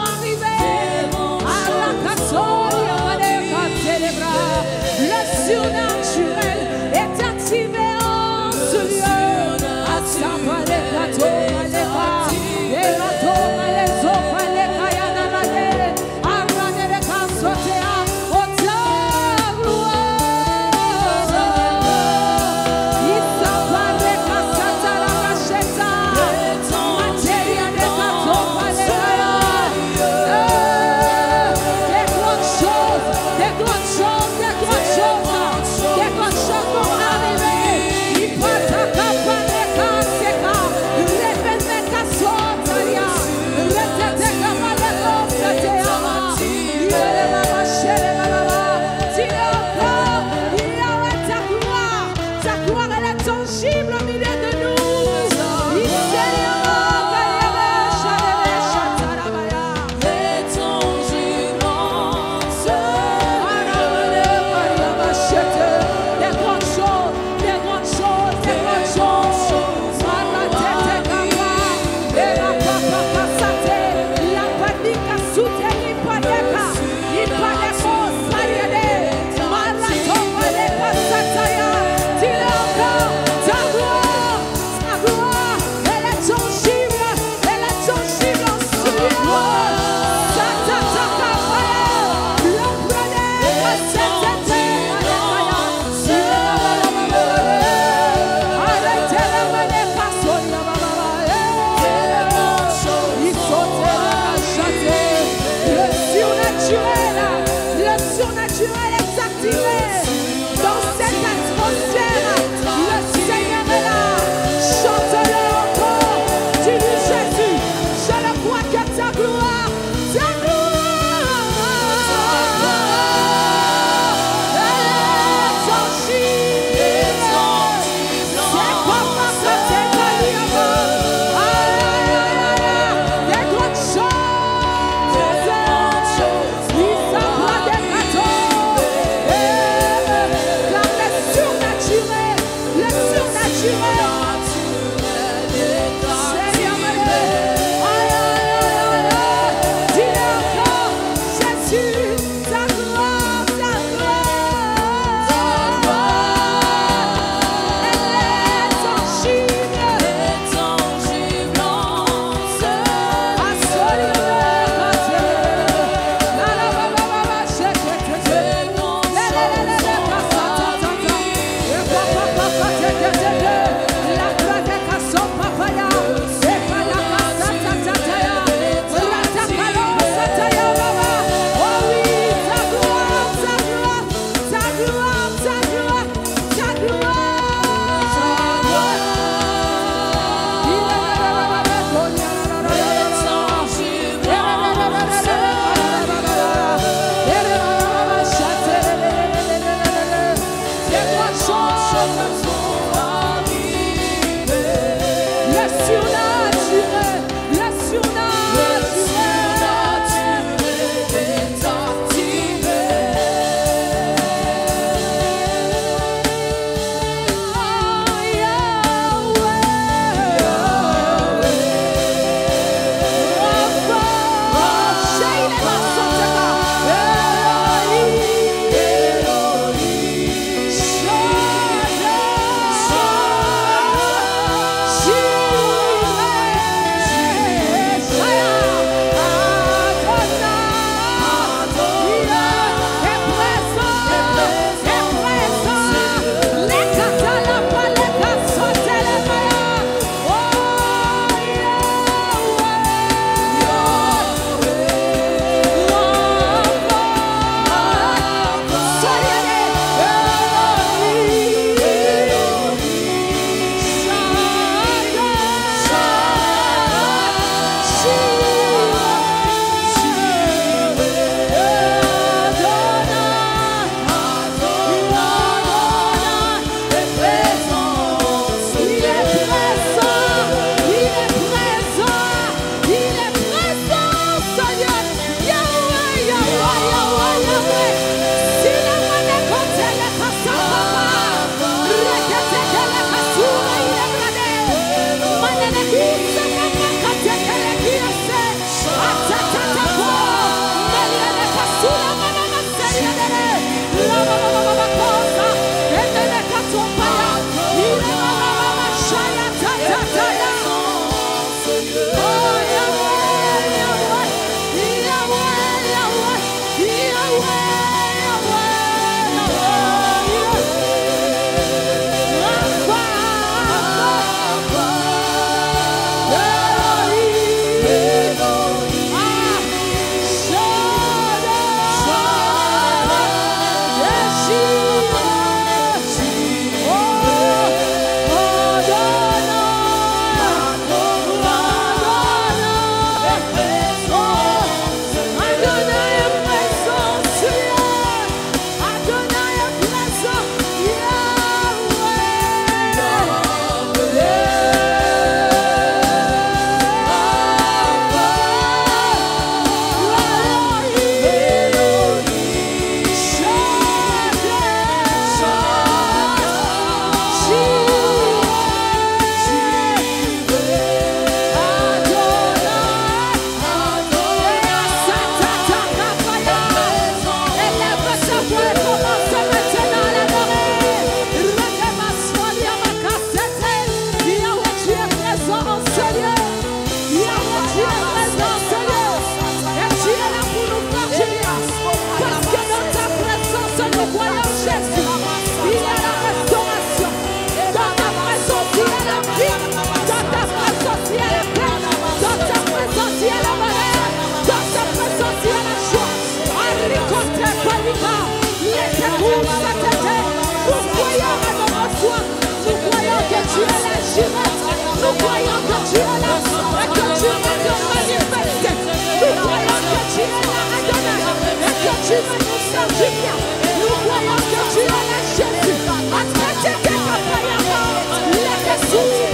arriver. Le surnaturel est activé en ce lieu. Des grandes choses, croyons que tu es là et que tu vas te manifester. Nous croyons que tu es là, Adonai, et que tu vas nous servir bien. Nous croyons que tu es là, Jésus. Attractez tes capaillas, les ressources,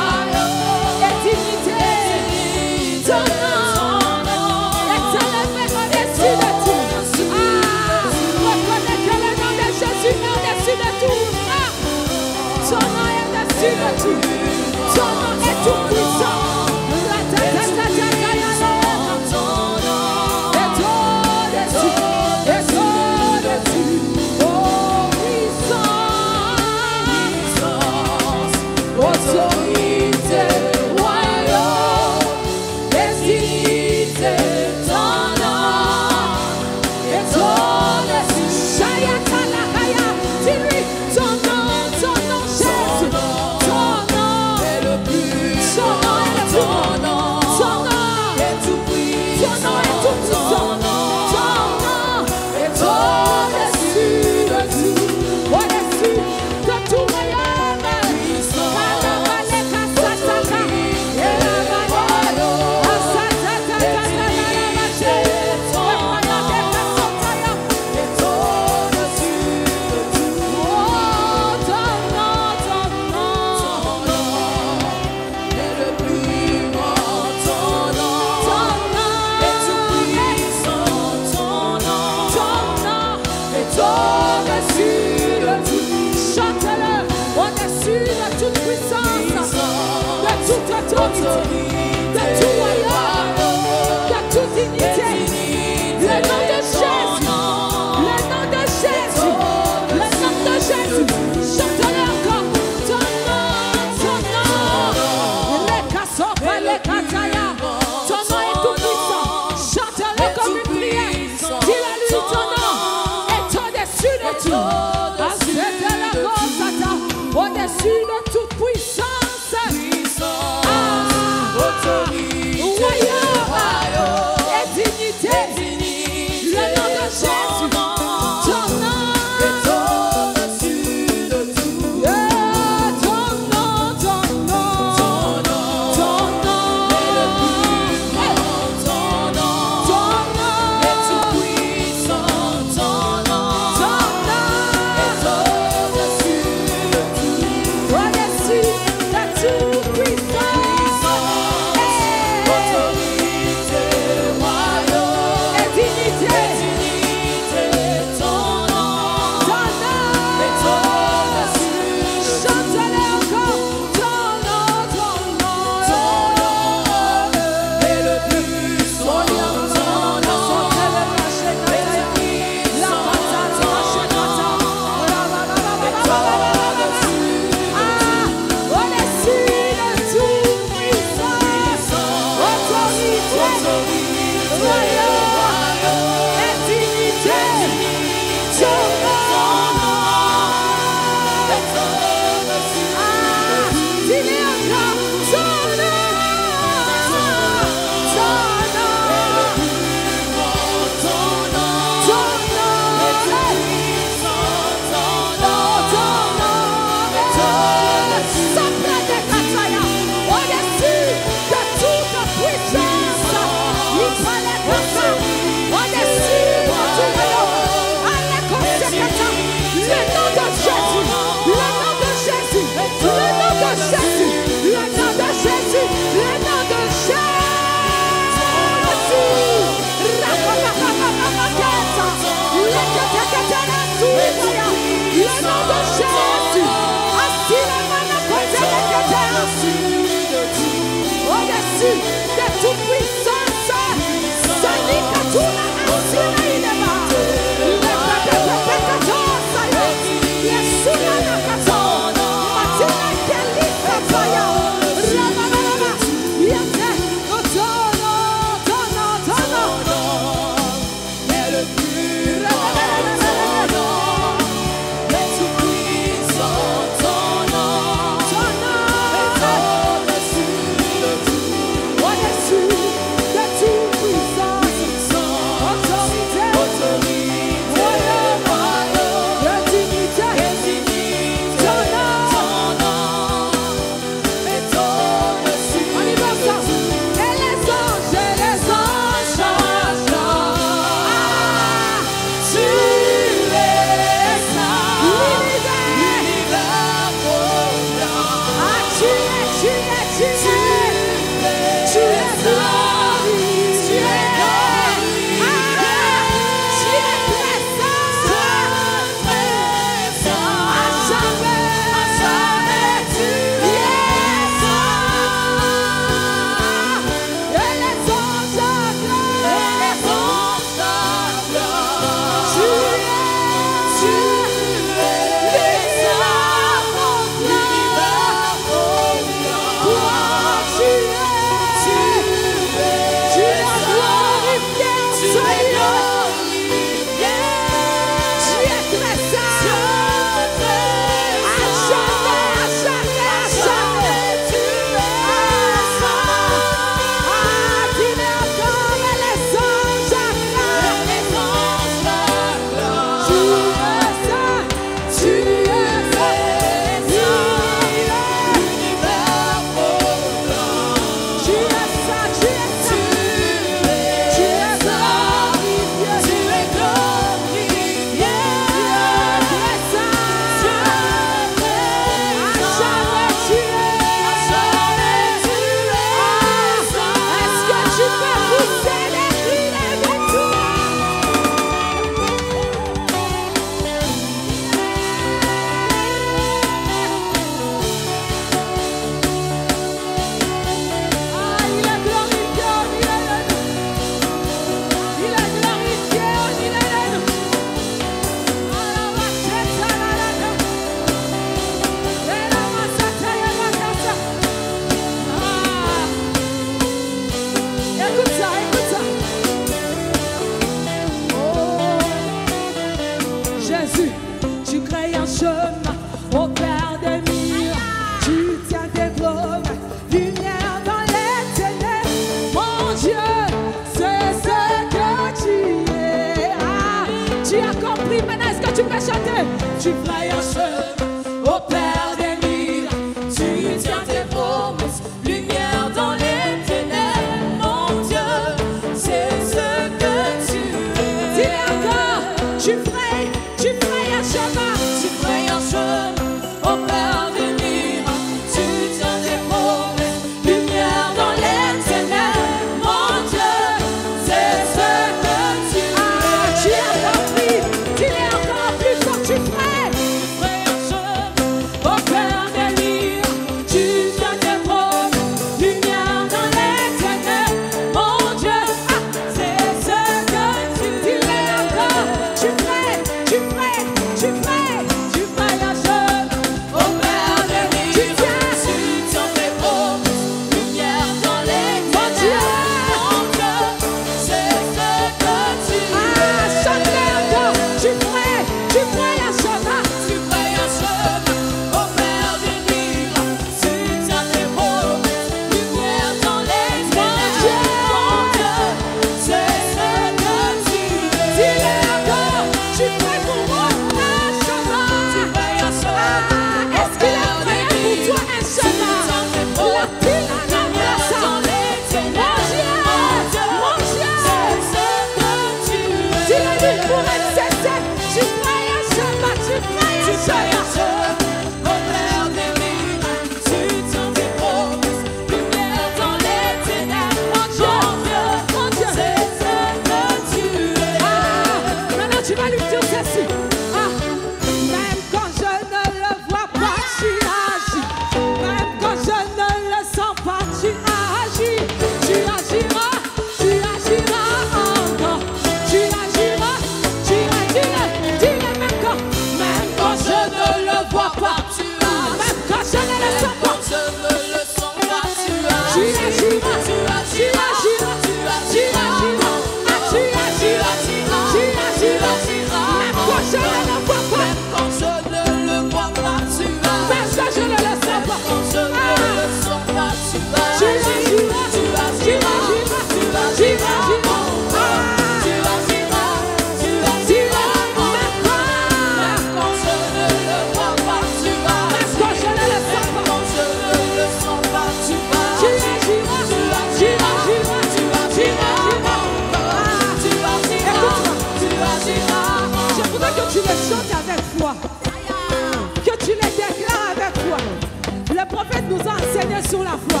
prophète nous a enseigné sur la foi.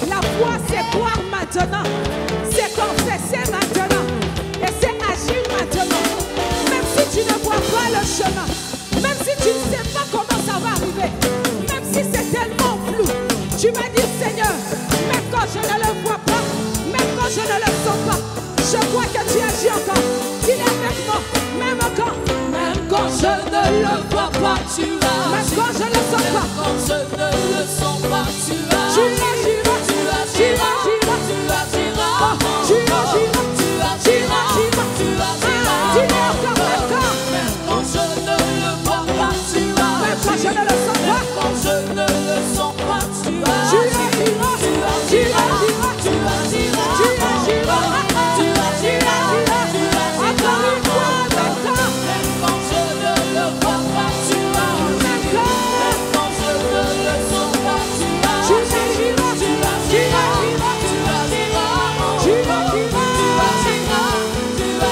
La foi, c'est croire maintenant, c'est confesser maintenant, et c'est agir maintenant. Même si tu ne vois pas le chemin, même si tu ne sais pas comment ça va arriver, même si c'est tellement flou, tu vas dire Seigneur, même quand je ne le vois pas, même quand je ne le sens pas, je vois que tu agis encore. Il est avec moi, même quand je ne le vois pas, tu agis. Même quand je ne le sens pas, quand je ne le sens pas, tu agiras. Tu agiras, tu agiras, tu agiras, tu agiras, tu agiras, tu agiras. Dis-le encore, même quand je ne le vois pas, tu agiras. Même quand je ne le sens pas, quand je ne le sens pas, tu agiras. Tu agiras, tu agiras, tu agiras, tu agiras, tu agiras, tu agiras. Encore une fois, maintenant. Même quand je ne le vois pas, tu agiras. Même quand je ne le sens pas, tu agiras. Tu agiras, tu agiras, tu agiras, tu agiras,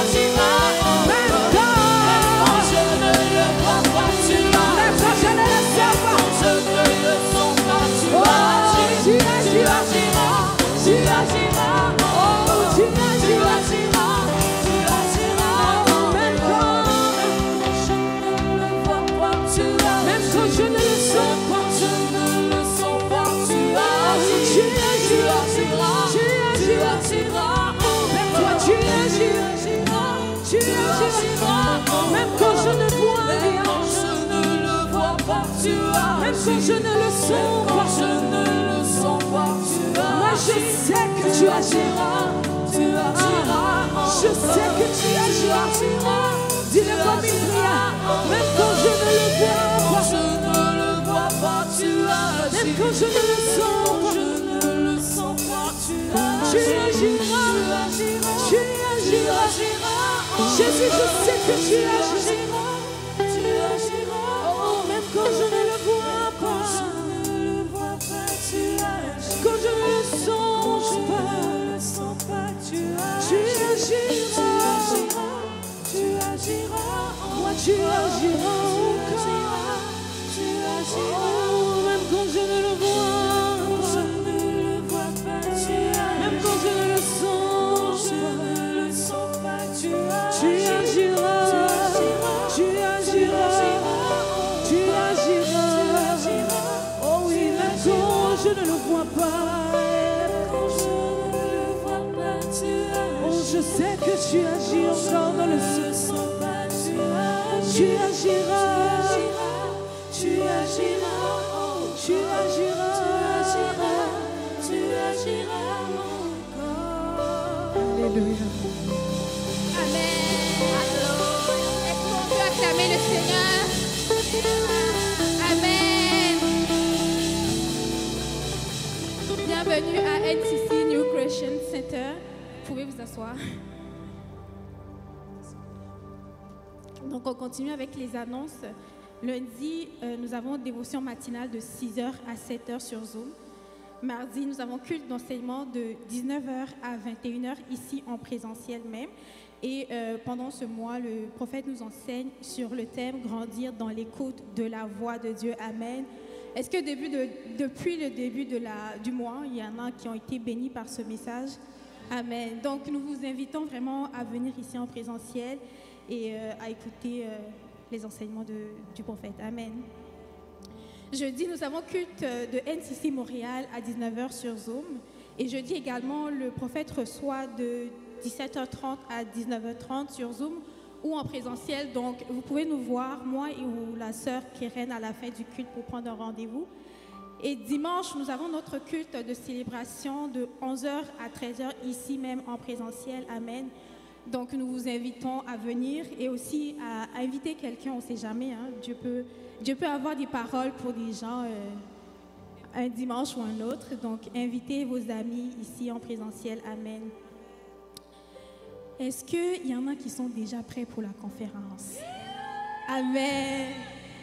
tu agiras. Même quand je ne le vois pas, tu agiras. Même quand je ne le sens pas, quand je ne le sens pas, tu agiras. Tu agiras, tu agiras, oh, tu agiras, tu agiras. Même quand je ne le vois pas, tu agiras. Même quand je ne le sens pas, je ne le sens pas, tu agiras. Tu agiras, tu agiras, même toi tu agiras, tu agiras. Même quand je ne vois rien, je ne le vois pas, tu agiras. Même quand je ne le sens pas, je ne le sens pas, tu agiras. Moi je sais que tu agiras, tu agiras. Je sais que tu agiras. Dis-le comme une prière. Même quand je ne le vois pas, je ne le vois pas, tu agiras. Même quand je ne le sens pas, je ne le sens pas, tu agiras. Tu agiras. Jésus, je sais que tu agiras. Tu agiras. Oh, même quand je ne le vois pas, tu agiras. Quand je ne le sens pas, tu agiras. Tu agiras. Moi, tu agiras encore. Tu agiras. Oh, même quand je ne le vois pas, tu agiras. Même quand je ne le sens pas, tu agiras. Tu agiras. Tu agiras. Oh oui, même quand je ne le vois pas. Oh, je sais que tu agis encore dans le sens. Tu agiras. Tu agiras. Tu agiras. Tu agiras encore. Alléluia. Amen. Est-ce qu'on peut acclamer le Seigneur? Amen. Bienvenue à NCC New Creation Center. Vous pouvez vous asseoir. Donc on continue avec les annonces. Lundi, nous avons dévotion matinale de 6h à 7h sur Zoom. Mardi, nous avons culte d'enseignement de 19h à 21h ici en présentiel même. Et pendant ce mois, le prophète nous enseigne sur le thème « Grandir dans l'écoute de la voix de Dieu ». Amen. Est-ce que depuis le début du mois, il y en a qui ont été bénis par ce message? Amen. Donc, nous vous invitons vraiment à venir ici en présentiel et à écouter les enseignements du prophète. Amen. Jeudi, nous avons culte de NCC Montréal à 19h sur Zoom. Et jeudi également, le prophète reçoit de 17h30 à 19h30 sur Zoom ou en présentiel. Donc, vous pouvez nous voir, moi ou la sœur Keren, à la fin du culte pour prendre un rendez-vous. Et dimanche, nous avons notre culte de célébration de 11h à 13h ici même en présentiel. Amen. Donc, nous vous invitons à venir et aussi à inviter quelqu'un, on ne sait jamais. Hein, Dieu peut avoir des paroles pour des gens un dimanche ou un autre. Donc, invitez vos amis ici en présentiel. Amen. Est-ce qu'il y en a qui sont déjà prêts pour la conférence? Amen.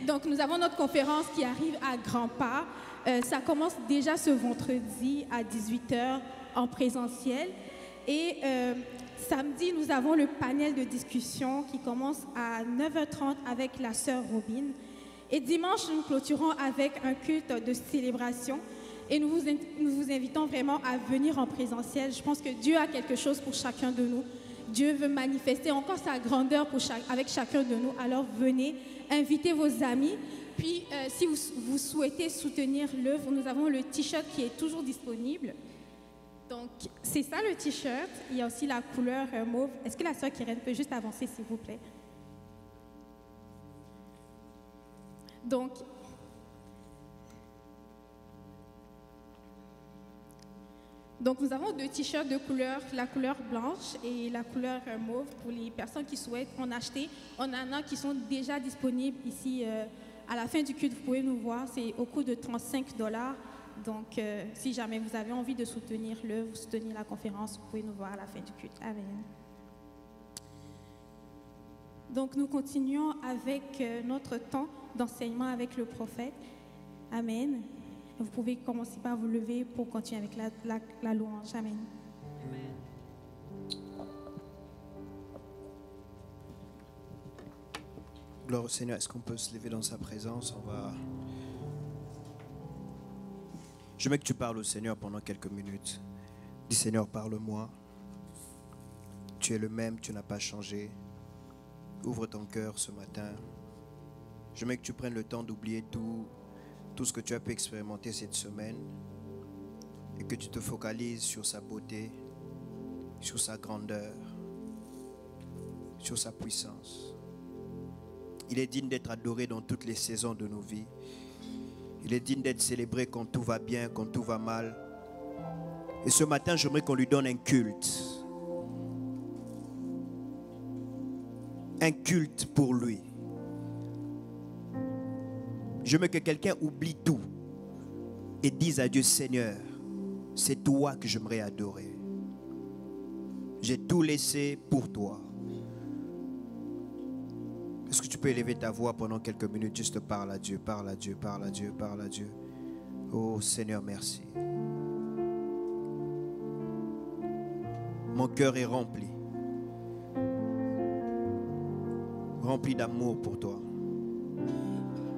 Donc, nous avons notre conférence qui arrive à grands pas. Ça commence déjà ce vendredi à 18h en présentiel. Et samedi, nous avons le panel de discussion qui commence à 9h30 avec la sœur Robin. Et dimanche, nous clôturons avec un culte de célébration Et nous vous invitons vraiment à venir en présentiel. Je pense que Dieu a quelque chose pour chacun de nous. Dieu veut manifester encore sa grandeur avec chacun de nous. Alors venez, invitez vos amis. Puis si vous souhaitez soutenir l'œuvre, nous avons le t-shirt qui est toujours disponible. Donc c'est ça le t-shirt. Il y a aussi la couleur mauve. Est-ce que la sœur Keren peut juste avancer s'il vous plaît? Donc nous avons 2 t-shirts de couleur, la couleur blanche et la couleur mauve pour les personnes qui souhaitent en acheter. On en a qui sont déjà disponibles ici à la fin du culte. Vous pouvez nous voir, c'est au coût de 35 $. Donc si jamais vous avez envie de soutenir l'œuvre, soutenir la conférence, vous pouvez nous voir à la fin du culte. Amen. Donc nous continuons avec notre temps d'enseignement avec le prophète. Amen. Vous pouvez commencer par vous lever pour continuer avec la louange. Amen. Gloire au Seigneur. Est-ce qu'on peut se lever dans sa présence? Je veux que tu parles au Seigneur pendant quelques minutes. Dis Seigneur, parle-moi. Tu es le même, tu n'as pas changé. Ouvre ton cœur ce matin. Je veux que tu prennes le temps d'oublier tout ce que tu as pu expérimenter cette semaine et que tu te focalises sur sa beauté, sur sa grandeur, sur sa puissance. Il est digne d'être adoré dans toutes les saisons de nos vies. Il est digne d'être célébré quand tout va bien, quand tout va mal. Et ce matin, j'aimerais qu'on lui donne un culte. Un culte pour lui. Je veux que quelqu'un oublie tout et dise à Dieu, Seigneur, c'est toi que j'aimerais adorer. J'ai tout laissé pour toi. Est-ce que tu peux élever ta voix pendant quelques minutes? Juste parle à Dieu, parle à Dieu, parle à Dieu, parle à Dieu. Oh Seigneur, merci. Mon cœur est rempli. Rempli d'amour pour toi.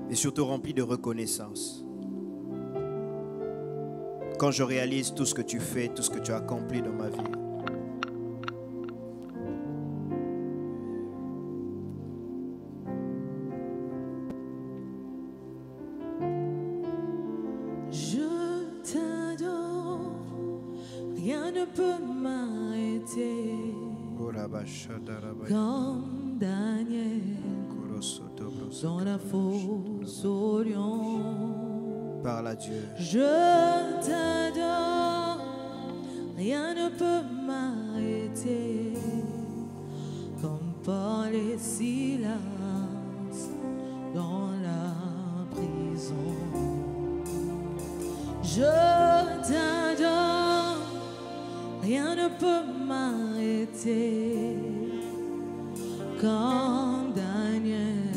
Et surtout rempli de reconnaissance. Quand je réalise tout ce que tu fais, tout ce que tu as accompli dans ma vie. Je t'adore, rien ne peut m'arrêter. Comme Daniel dans la fosse au lion. Parle à Dieu. Je t'adore, rien ne peut m'arrêter. Comme par les silences dans la prison. Je t'adore, rien ne peut m'arrêter. Comme Daniel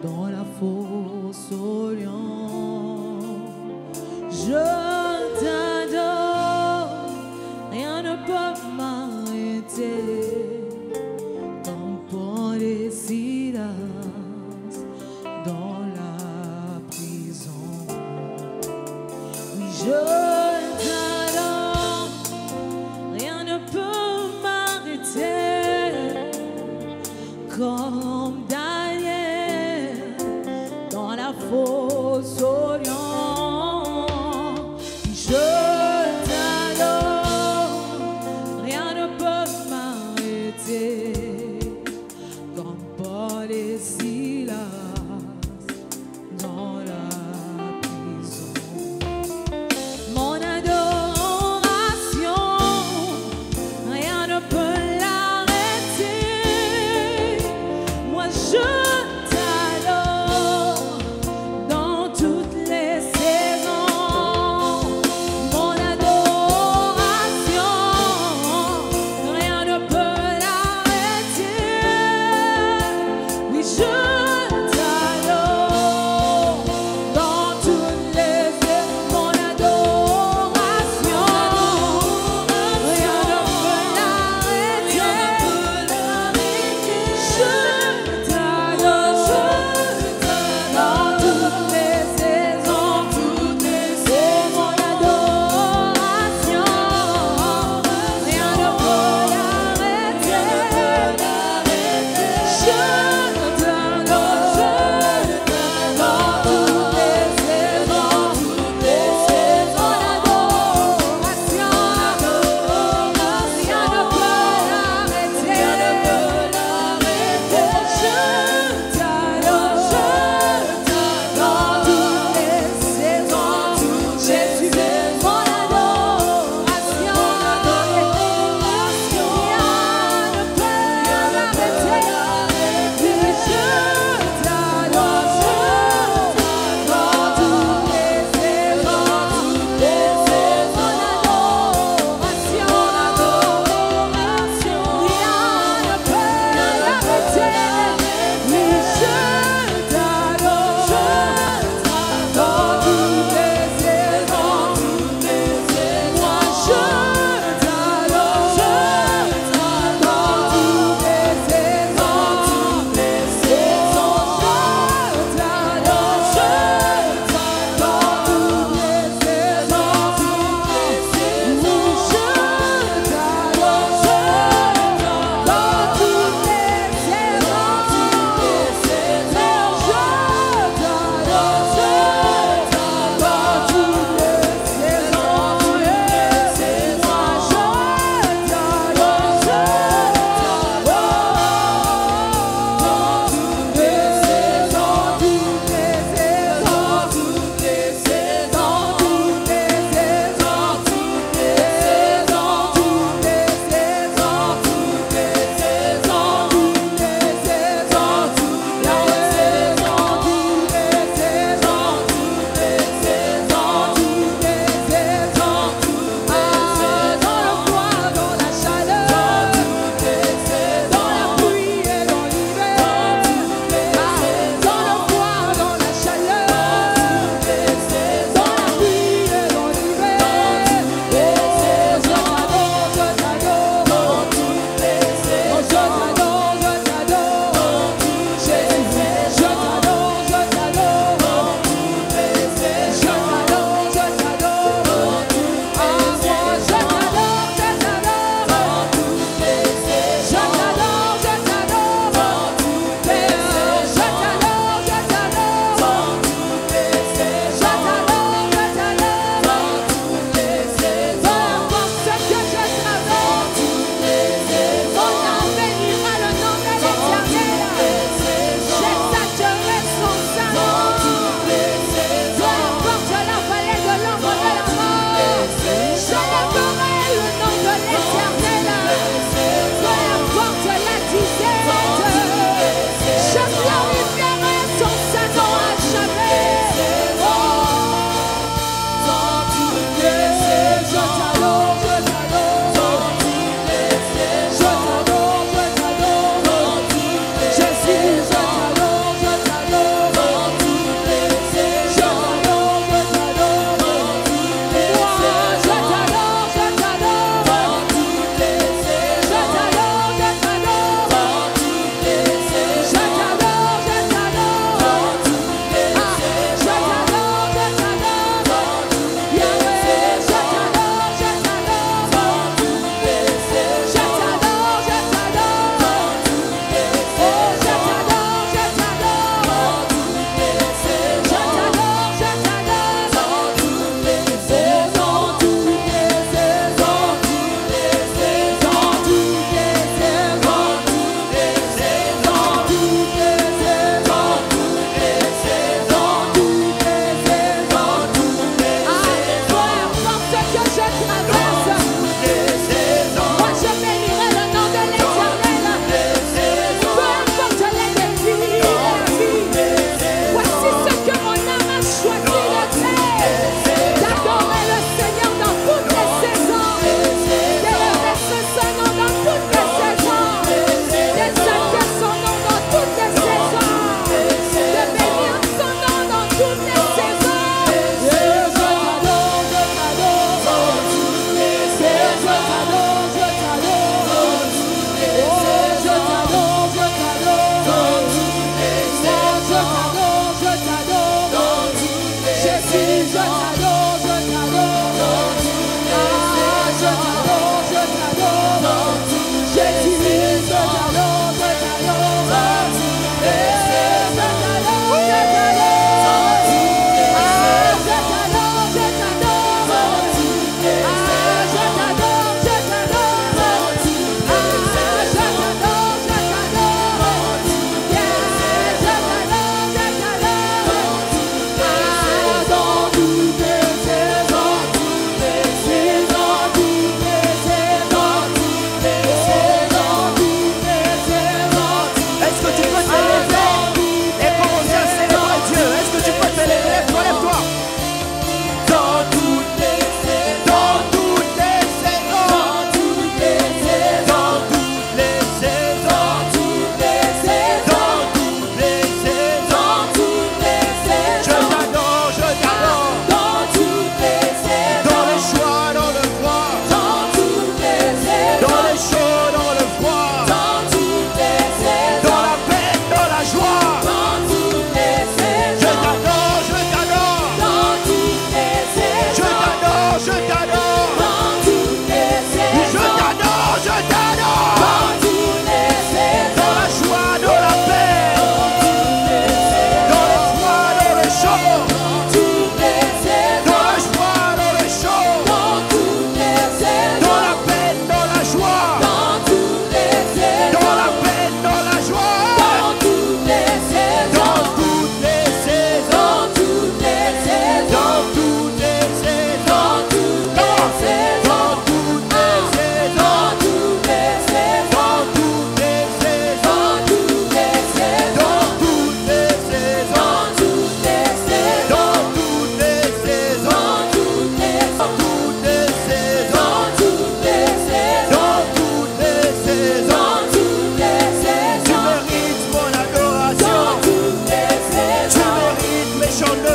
dans la fosse au lion. Je t'adore, rien ne peut m'arrêter. Comme pour les silences dans la prison. Oui, je t'adore, rien ne peut m'arrêter. Comme Daniel dans la fosse au lion. Je t'adore, rien ne peut m'arrêter. Comme par les silences dans la prison. Mon adoration, rien ne peut l'arrêter. Moi je t'adore dans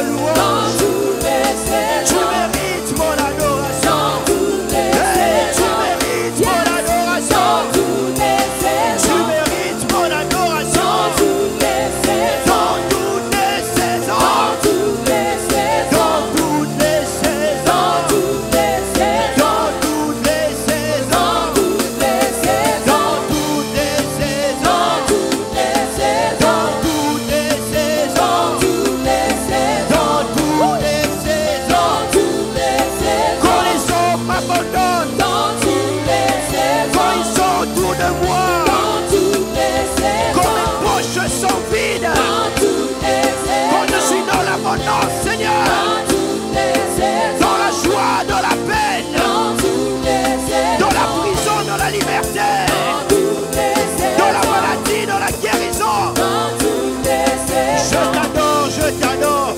louange. Tu mérites mon adoration. Hey, tu mérites mon adoration. Tu mérites mon adoration. Dans toutes les saisons. Dans toutes les saisons. Dans toutes les saisons. Dans toutes les saisons. Dans toutes les saisons. Dans toutes les saisons. Dans toutes les saisons. Quand les hommes m'abandonnent. Quand ils sont autour de moi. Quand mes poches sont vides. Quand je suis dans l'abondance, Seigneur. Dans la joie, dans la peine. Dans la prison, dans la liberté. Dans la maladie, dans la guérison. Je t'adore, je t'adore.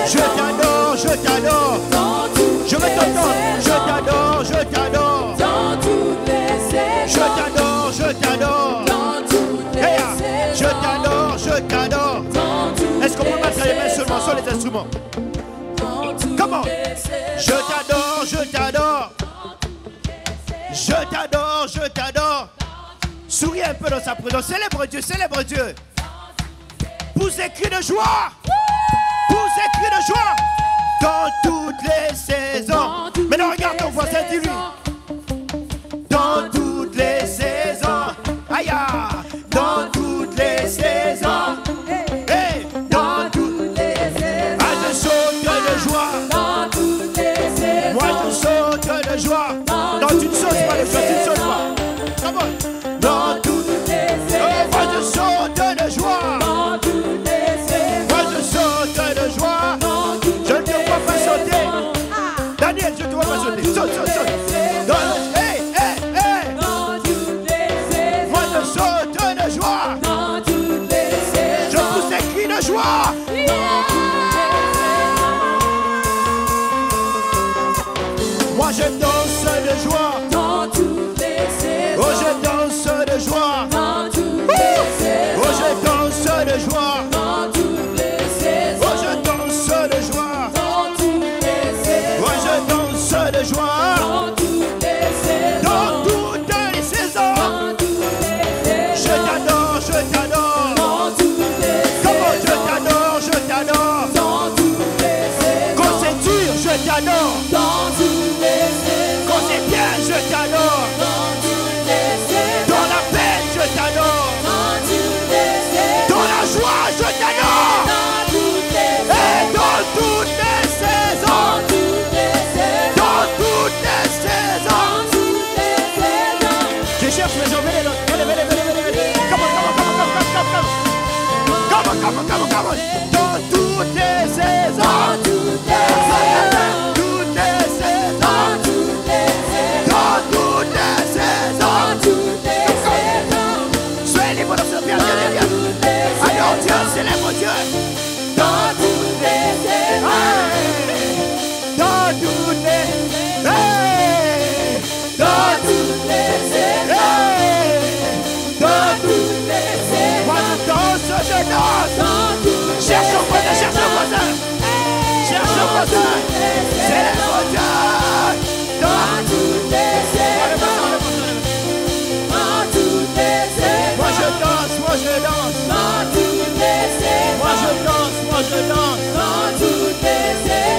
Je t'adore, je t'adore. Je veux t'entendre. Je t'adore, je t'adore. Je t'adore, je t'adore. Hey, je t'adore, je t'adore. Est-ce qu'on peut mettre les mains seulement sur les instruments? Comment? Je t'adore, je t'adore. Je t'adore, je t'adore. Souris un peu dans sa présence. Célèbre Dieu, célèbre Dieu. Pousse des cris de joie. Pousse des cris de joie. Dans toutes les saisons. Maintenant regarde ton voisin, dis-lui. Dans toutes les saisons. Aïe, dans toutes les saisons. Hey, dans toutes les saisons. Ah, je saute de joie. Moi je saute de joie. Non, tu ne sautes pas de joie, tu ne sautes pas. Come on. Dans toutes les saisons. Moi je saute de joie. Moi je saute de joie. Je ne te vois pas sauter. Daniel, je ne te vois pas sauter. Saute, saute, saute. Hey, hey, hey. Moi je saute de joie. Je pousse des cris de joie. Moi je danse de joie. Oh je danse de joie. Oh je danse de joie. Oh je danse de joie. Oh je danse de joie. Dans toutes les saisons. Je t'adore, je t'adore. Comment je t'adore, je t'adore. Quand c'est dur, je t'adore. Quand c'est bien, je t'adore. Dans la peine, je t'adore. Dans la joie, je t'adore. Et dans toutes les saisons. Dans toutes les saisons. Je cherche mes jambes, venez, venez, venez, venez, venez. Come on, come on, come on, come on, come on. Come on, come on, come on, come on. Dans toutes les saisons. Toutes les saisons. Dans toutes les saisons. Soyez libre dans ce bien, viens, viens, viens. Alors Dieu, célèbre Dieu. Dans toutes les saisons. Dans toutes les saisons. Dans toutes les saisons. Dans toutes les saisons. Moi je danse, je danse. Cherche au voisin, cherche au voisin. Cherche au voisin. Célèbre Dieu. Dans toutes les saisons. Moi je danse, moi je danse. Moi je danse, moi je danse.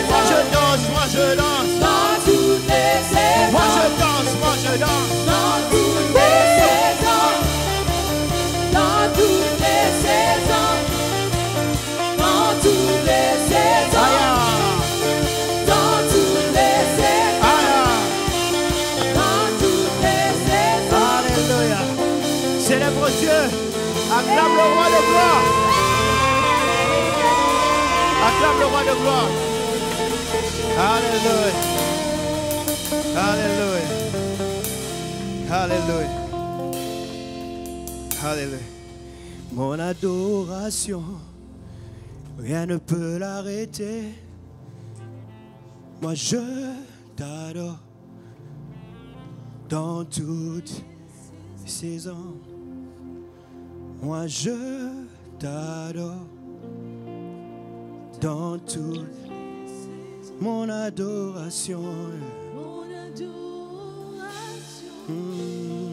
Moi je danse, moi je danse. Moi je danse, moi je danse. Alléluia. Célèbre Dieu. Acclame le roi de gloire. Acclame le roi de gloire. Alléluia. Alléluia. Alléluia. Alléluia. Mon adoration, rien ne peut l'arrêter. Moi je t'adore dans toutes saisons. Moi je t'adore dans toute mon adoration. Mon adoration, rien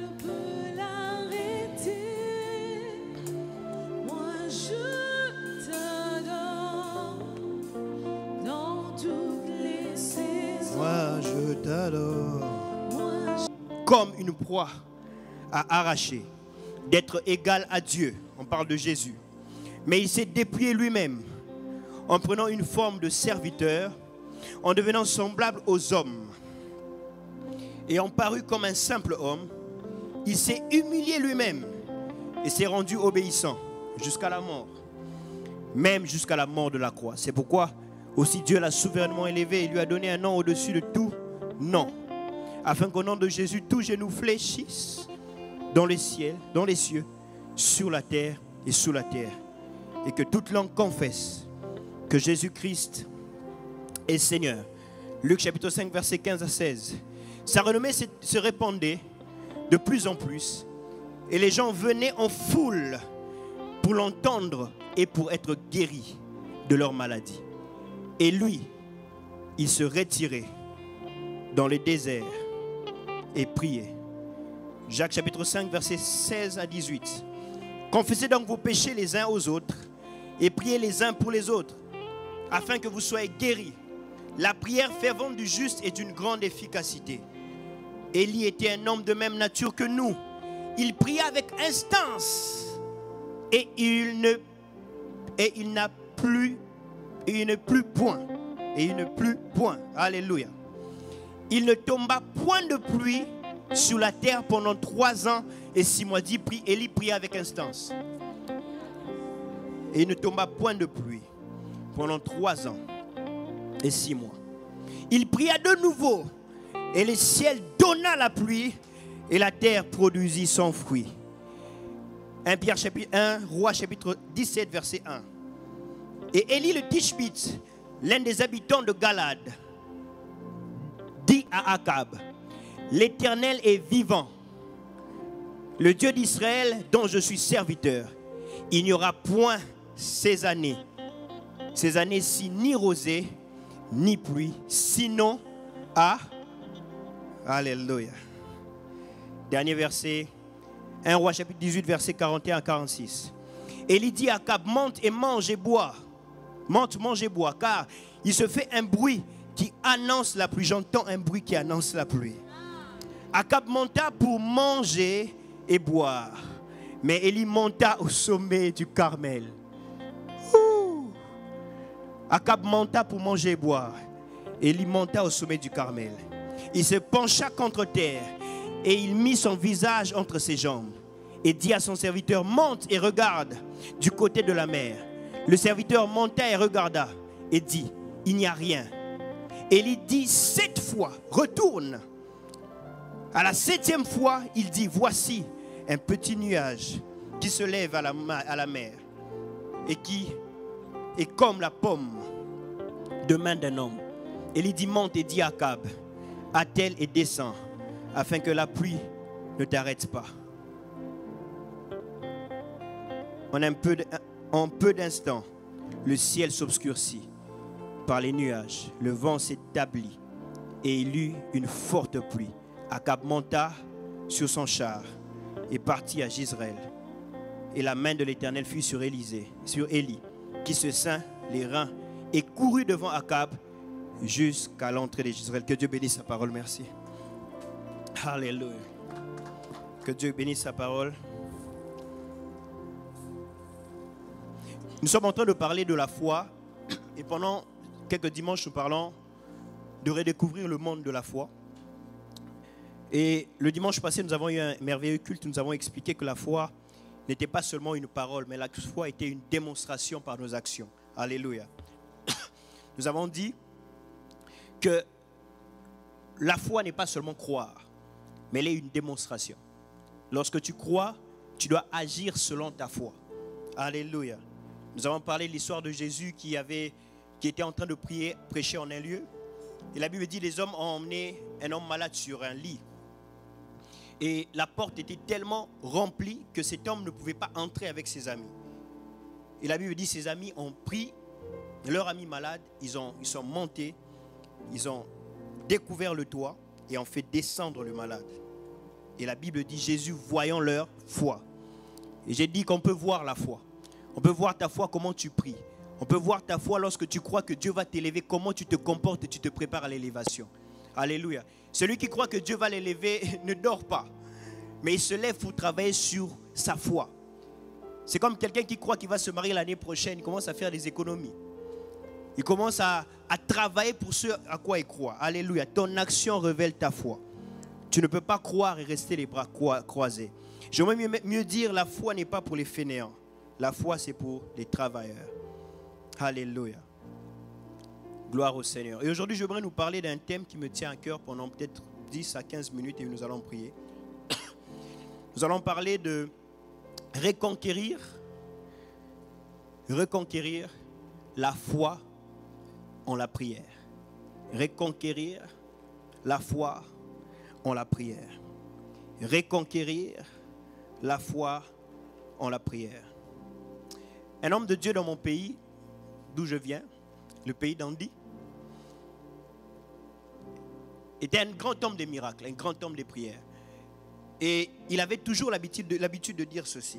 ne peut l'arrêter. Moi je t'adore dans toutes les saisons. Moi je t'adore. Moi Comme une proie à arracher, d'être égal à Dieu. On parle de Jésus. Mais il s'est dépouillé lui-même en prenant une forme de serviteur, en devenant semblable aux hommes. Ayant paru comme un simple homme, il s'est humilié lui-même et s'est rendu obéissant jusqu'à la mort, même jusqu'à la mort de la croix. C'est pourquoi aussi Dieu l'a souverainement élevé et lui a donné un nom au-dessus de tout nom, afin qu'au nom de Jésus, tout genou fléchisse dans les cieux, sur la terre et sous la terre, et que toute langue confesse que Jésus-Christ est Seigneur. Luc chapitre 5, verset 15 à 16. Sa renommée se répandait de plus en plus, et les gens venaient en foule pour l'entendre et pour être guéris de leur maladie. Et lui, il se retirait dans les déserts et priait. Jacques chapitre 5, verset 16 à 18. Confessez donc vos péchés les uns aux autres et priez les uns pour les autres, afin que vous soyez guéris. La prière fervente du juste est d'une grande efficacité. Élie était un homme de même nature que nous. Il pria avec instance et il ne plut point. Alléluia. Il ne tomba point de pluie sur la terre pendant 3 ans et 6 mois. Élie pria avec instance. Et il ne tomba point de pluie pendant 3 ans et 6 mois. Il pria de nouveau et le ciel donna la pluie et la terre produisit son fruit. 1 Roi chapitre 17 verset 1. Et Élie le Tishbite, l'un des habitants de Galad, dit à Akab: l'Éternel est vivant, le Dieu d'Israël dont je suis serviteur. Il n'y aura point ces années-ci ni rosée ni pluie, sinon Alléluia. Dernier verset, 1 Roi chapitre 18 verset 41 à 46. Élie dit à Akab: monte et mange et bois. Monte, mange et bois, car il se fait un bruit qui annonce la pluie. J'entends un bruit qui annonce la pluie. Akab monta pour manger et boire, mais Élie monta au sommet du Carmel. Akab monta pour manger et boire. Élie monta au sommet du Carmel. Il se pencha contre terre et il mit son visage entre ses jambes et dit à son serviteur: monte et regarde du côté de la mer. Le serviteur monta et regarda et dit: il n'y a rien. Élie dit 7 fois: retourne. À la 7e fois, il dit: voici un petit nuage qui se lève à la mer et qui est comme la paume de main d'un homme. Élie dit: monte et dit à Akab: attelle et descends, afin que la pluie ne t'arrête pas. En peu d'instants, le ciel s'obscurcit par les nuages, le vent s'établit et il eut une forte pluie. Akab monta sur son char et partit à Jezreel. Et la main de l'Éternel fut sur Élie, qui se ceint les reins et courut devant Akab jusqu'à l'entrée de Jezreel. Que Dieu bénisse sa parole, merci. Alléluia. Que Dieu bénisse sa parole. Nous sommes en train de parler de la foi et pendant quelques dimanches nous parlons de redécouvrir le monde de la foi. Et le dimanche passé, nous avons eu un merveilleux culte. Nous avons expliqué que la foi n'était pas seulement une parole, mais la foi était une démonstration par nos actions. Alléluia. Nous avons dit que la foi n'est pas seulement croire, mais elle est une démonstration. Lorsque tu crois, tu dois agir selon ta foi. Alléluia. Nous avons parlé de l'histoire de Jésus qui était en train de prêcher en un lieu. Et la Bible dit: les hommes ont emmené un homme malade sur un lit. Et la porte était tellement remplie que cet homme ne pouvait pas entrer avec ses amis. Et la Bible dit, ses amis ont pris leur ami malade, ils sont montés, ils ont découvert le toit et ont fait descendre le malade. Et la Bible dit, Jésus, voyant leur foi. Et j'ai dit qu'on peut voir la foi. On peut voir ta foi, comment tu pries. On peut voir ta foi lorsque tu crois que Dieu va t'élever, comment tu te comportes et tu te prépares à l'élévation. Alléluia. Celui qui croit que Dieu va l'élever ne dort pas. Mais il se lève pour travailler sur sa foi. C'est comme quelqu'un qui croit qu'il va se marier l'année prochaine. Il commence à faire des économies. Il commence à travailler pour ce à quoi il croit. Alléluia. Ton action révèle ta foi. Tu ne peux pas croire et rester les bras croisés. J'aimerais mieux dire, la foi n'est pas pour les fainéants. La foi, c'est pour les travailleurs. Alléluia. Gloire au Seigneur. Et aujourd'hui, j'aimerais nous parler d'un thème qui me tient à cœur pendant peut-être 10 à 15 minutes et nous allons prier. Nous allons parler de reconquérir la foi en la prière. Reconquérir la foi en la prière. Reconquérir la foi en la prière. Un homme de Dieu dans mon pays, d'où je viens, le pays d'Andy, était un grand homme des miracles, un grand homme des prières. Et il avait toujours l'habitude de dire ceci.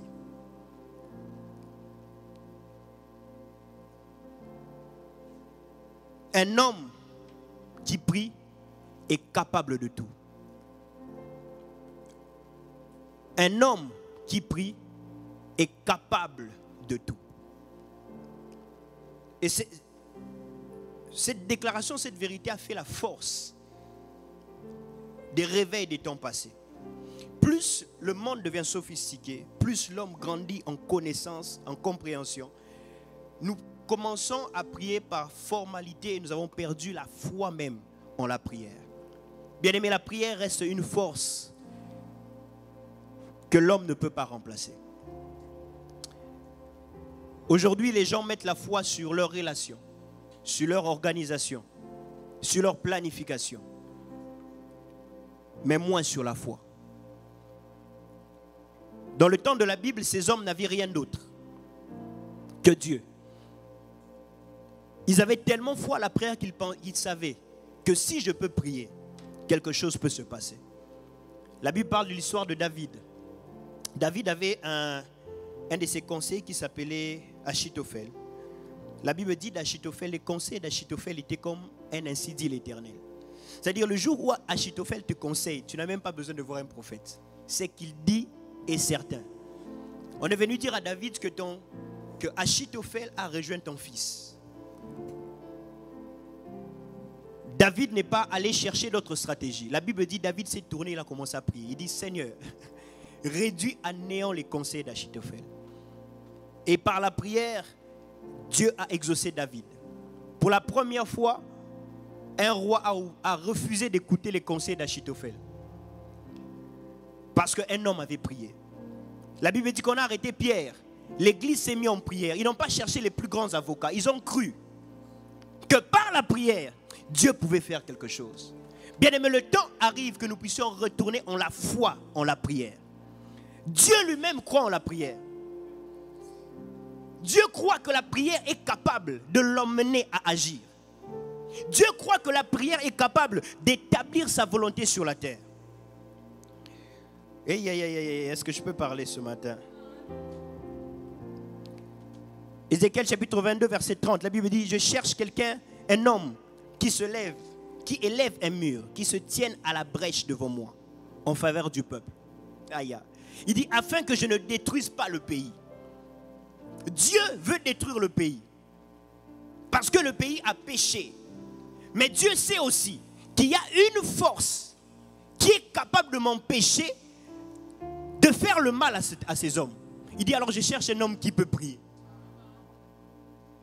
Un homme qui prie est capable de tout. Un homme qui prie est capable de tout. Et cette déclaration, cette vérité a fait la force des réveils des temps passés. Plus le monde devient sophistiqué, plus l'homme grandit en connaissance, en compréhension, nous commençons à prier par formalité et nous avons perdu la foi même en la prière. Bien aimé, la prière reste une force que l'homme ne peut pas remplacer. Aujourd'hui, les gens mettent la foi sur leurs relations, sur leur organisation, sur leur planification, mais moins sur la foi. Dans le temps de la Bible, ces hommes n'avaient rien d'autre que Dieu. Ils avaient tellement foi à la prière qu'ils savaient que si je peux prier, quelque chose peut se passer. La Bible parle de l'histoire de David. David avait un de ses conseillers qui s'appelait Achitophel. La Bible dit d'Achitophel, les conseils d'Achitophel étaient comme un ainsi dit l'Éternel. C'est-à-dire le jour où Achitophel te conseille, tu n'as même pas besoin de voir un prophète. C'est qu'il dit est certain. On est venu dire à David que Achitophel a rejoint ton fils. David n'est pas allé chercher d'autres stratégies. La Bible dit David s'est tourné, il a commencé à prier. Il dit Seigneur, réduis à néant les conseils d'Achitophel. Et par la prière, Dieu a exaucé David. Pour la première fois, un roi a refusé d'écouter les conseils d'Achitophel. Parce qu'un homme avait prié. La Bible dit qu'on a arrêté Pierre. L'église s'est mise en prière. Ils n'ont pas cherché les plus grands avocats. Ils ont cru que par la prière, Dieu pouvait faire quelque chose. Bien aimé, le temps arrive que nous puissions retourner en la foi, en la prière. Dieu lui-même croit en la prière. Dieu croit que la prière est capable de l'emmener à agir. Dieu croit que la prière est capable d'établir sa volonté sur la terre. Est-ce que je peux parler ce matin? Ézéchiel chapitre 22 verset 30, la Bible dit, je cherche quelqu'un, un homme qui se lève, qui élève un mur, qui se tienne à la brèche devant moi, en faveur du peuple. Aïe. Il dit, afin que je ne détruise pas le pays. Dieu veut détruire le pays, parce que le pays a péché. Mais Dieu sait aussi qu'il y a une force qui est capable de m'empêcher de faire le mal à ces hommes. Il dit, alors je cherche un homme qui peut prier.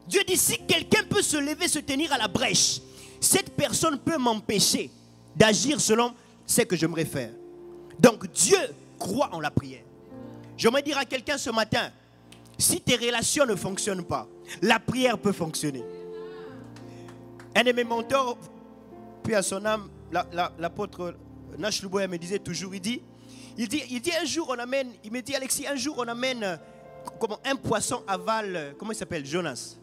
Dieu dit, si quelqu'un peut se lever, se tenir à la brèche, cette personne peut m'empêcher d'agir selon ce que j'aimerais faire. Donc Dieu croit en la prière. J'aimerais dire à quelqu'un ce matin, si tes relations ne fonctionnent pas, la prière peut fonctionner. Un de mes mentors, puis à son âme, l'apôtre Nash Luboya me disait toujours, il dit un jour on amène, il me dit Alexis, un jour on amène comment un poisson avale, comment il s'appelle, Jonas.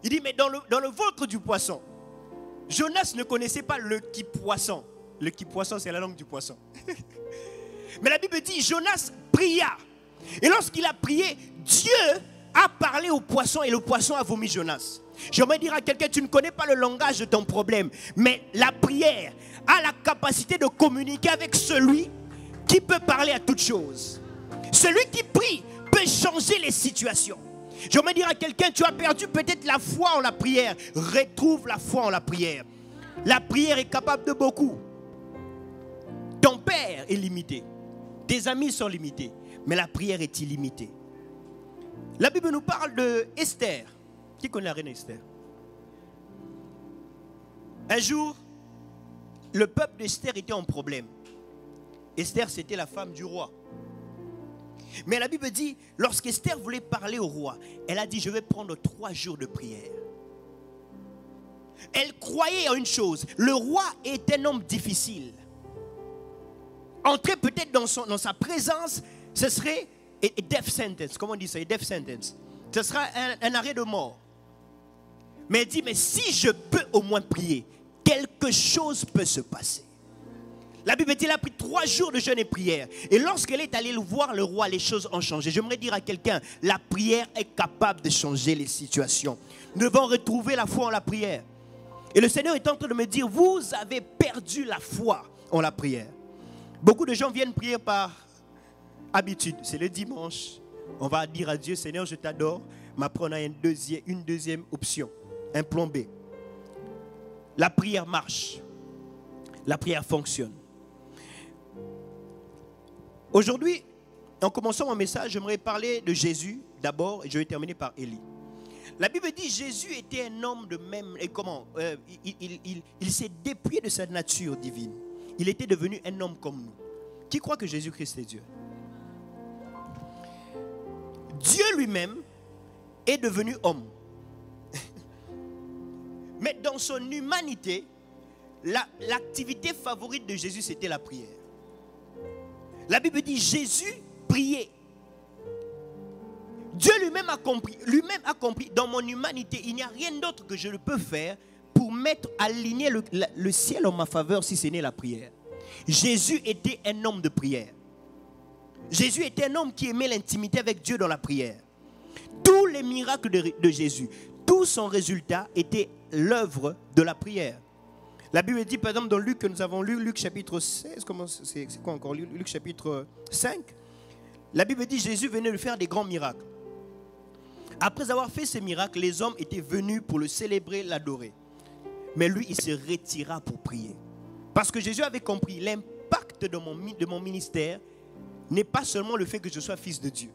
Il dit, mais dans le ventre du poisson, Jonas ne connaissait pas le qui-poisson. Le qui-poisson, c'est la langue du poisson. Mais la Bible dit, Jonas pria. Et lorsqu'il a prié, Dieu a parlé au poisson et le poisson a vomi Jonas. J'aimerais dire à quelqu'un, tu ne connais pas le langage de ton problème, mais la prière a la capacité de communiquer avec celui qui peut parler à toutes choses. Celui qui prie peut changer les situations. J'aimerais dire à quelqu'un, tu as perdu peut-être la foi en la prière. Retrouve la foi en la prière. La prière est capable de beaucoup. Ton père est limité. Tes amis sont limités. Mais la prière est illimitée. La Bible nous parle de Esther. Qui connaît la reine Esther? Un jour, le peuple d'Esther était en problème. Esther, c'était la femme du roi. Mais la Bible dit, lorsqu'Esther voulait parler au roi, elle a dit, je vais prendre 3 jours de prière. Elle croyait en une chose, le roi est un homme difficile. Entrer peut-être dans sa présence, ce serait a death sentence. Comment on dit ça? A death sentence. Ce sera un arrêt de mort. Mais elle dit, mais si je peux au moins prier, quelque chose peut se passer. La Bible dit, elle a pris 3 jours de jeûne et prière. Et lorsqu'elle est allée voir le roi, les choses ont changé. J'aimerais dire à quelqu'un, la prière est capable de changer les situations. Nous devons retrouver la foi en la prière. Et le Seigneur est en train de me dire, vous avez perdu la foi en la prière. Beaucoup de gens viennent prier par habitude. C'est le dimanche. On va dire à Dieu, Seigneur, je t'adore. Mais après, on a une deuxième option. Un plan B. La prière marche. La prière fonctionne. Aujourd'hui, en commençant mon message, j'aimerais parler de Jésus d'abord et je vais terminer par Élie. La Bible dit Jésus était un homme de même... Et comment il s'est dépouillé de sa nature divine. Il était devenu un homme comme nous. Qui croit que Jésus-Christ est Dieu? Dieu lui-même est devenu homme. Mais dans son humanité, l'activité favorite de Jésus, c'était la prière. La Bible dit Jésus priait. Dieu lui-même a compris, dans mon humanité, il n'y a rien d'autre que je ne peux faire pour aligner le ciel en ma faveur si ce n'est la prière. Jésus était un homme de prière. Jésus était un homme qui aimait l'intimité avec Dieu dans la prière. Tous les miracles de Jésus, tout son résultat était l'œuvre de la prière. La Bible dit par exemple dans Luc que nous avons lu, Luc chapitre 16, c'est quoi encore? Luc chapitre 5. La Bible dit Jésus venait de faire des grands miracles. Après avoir fait ces miracles, les hommes étaient venus pour le célébrer, l'adorer. Mais lui, il se retira pour prier. Parce que Jésus avait compris l'impact de mon ministère n'est pas seulement le fait que je sois fils de Dieu.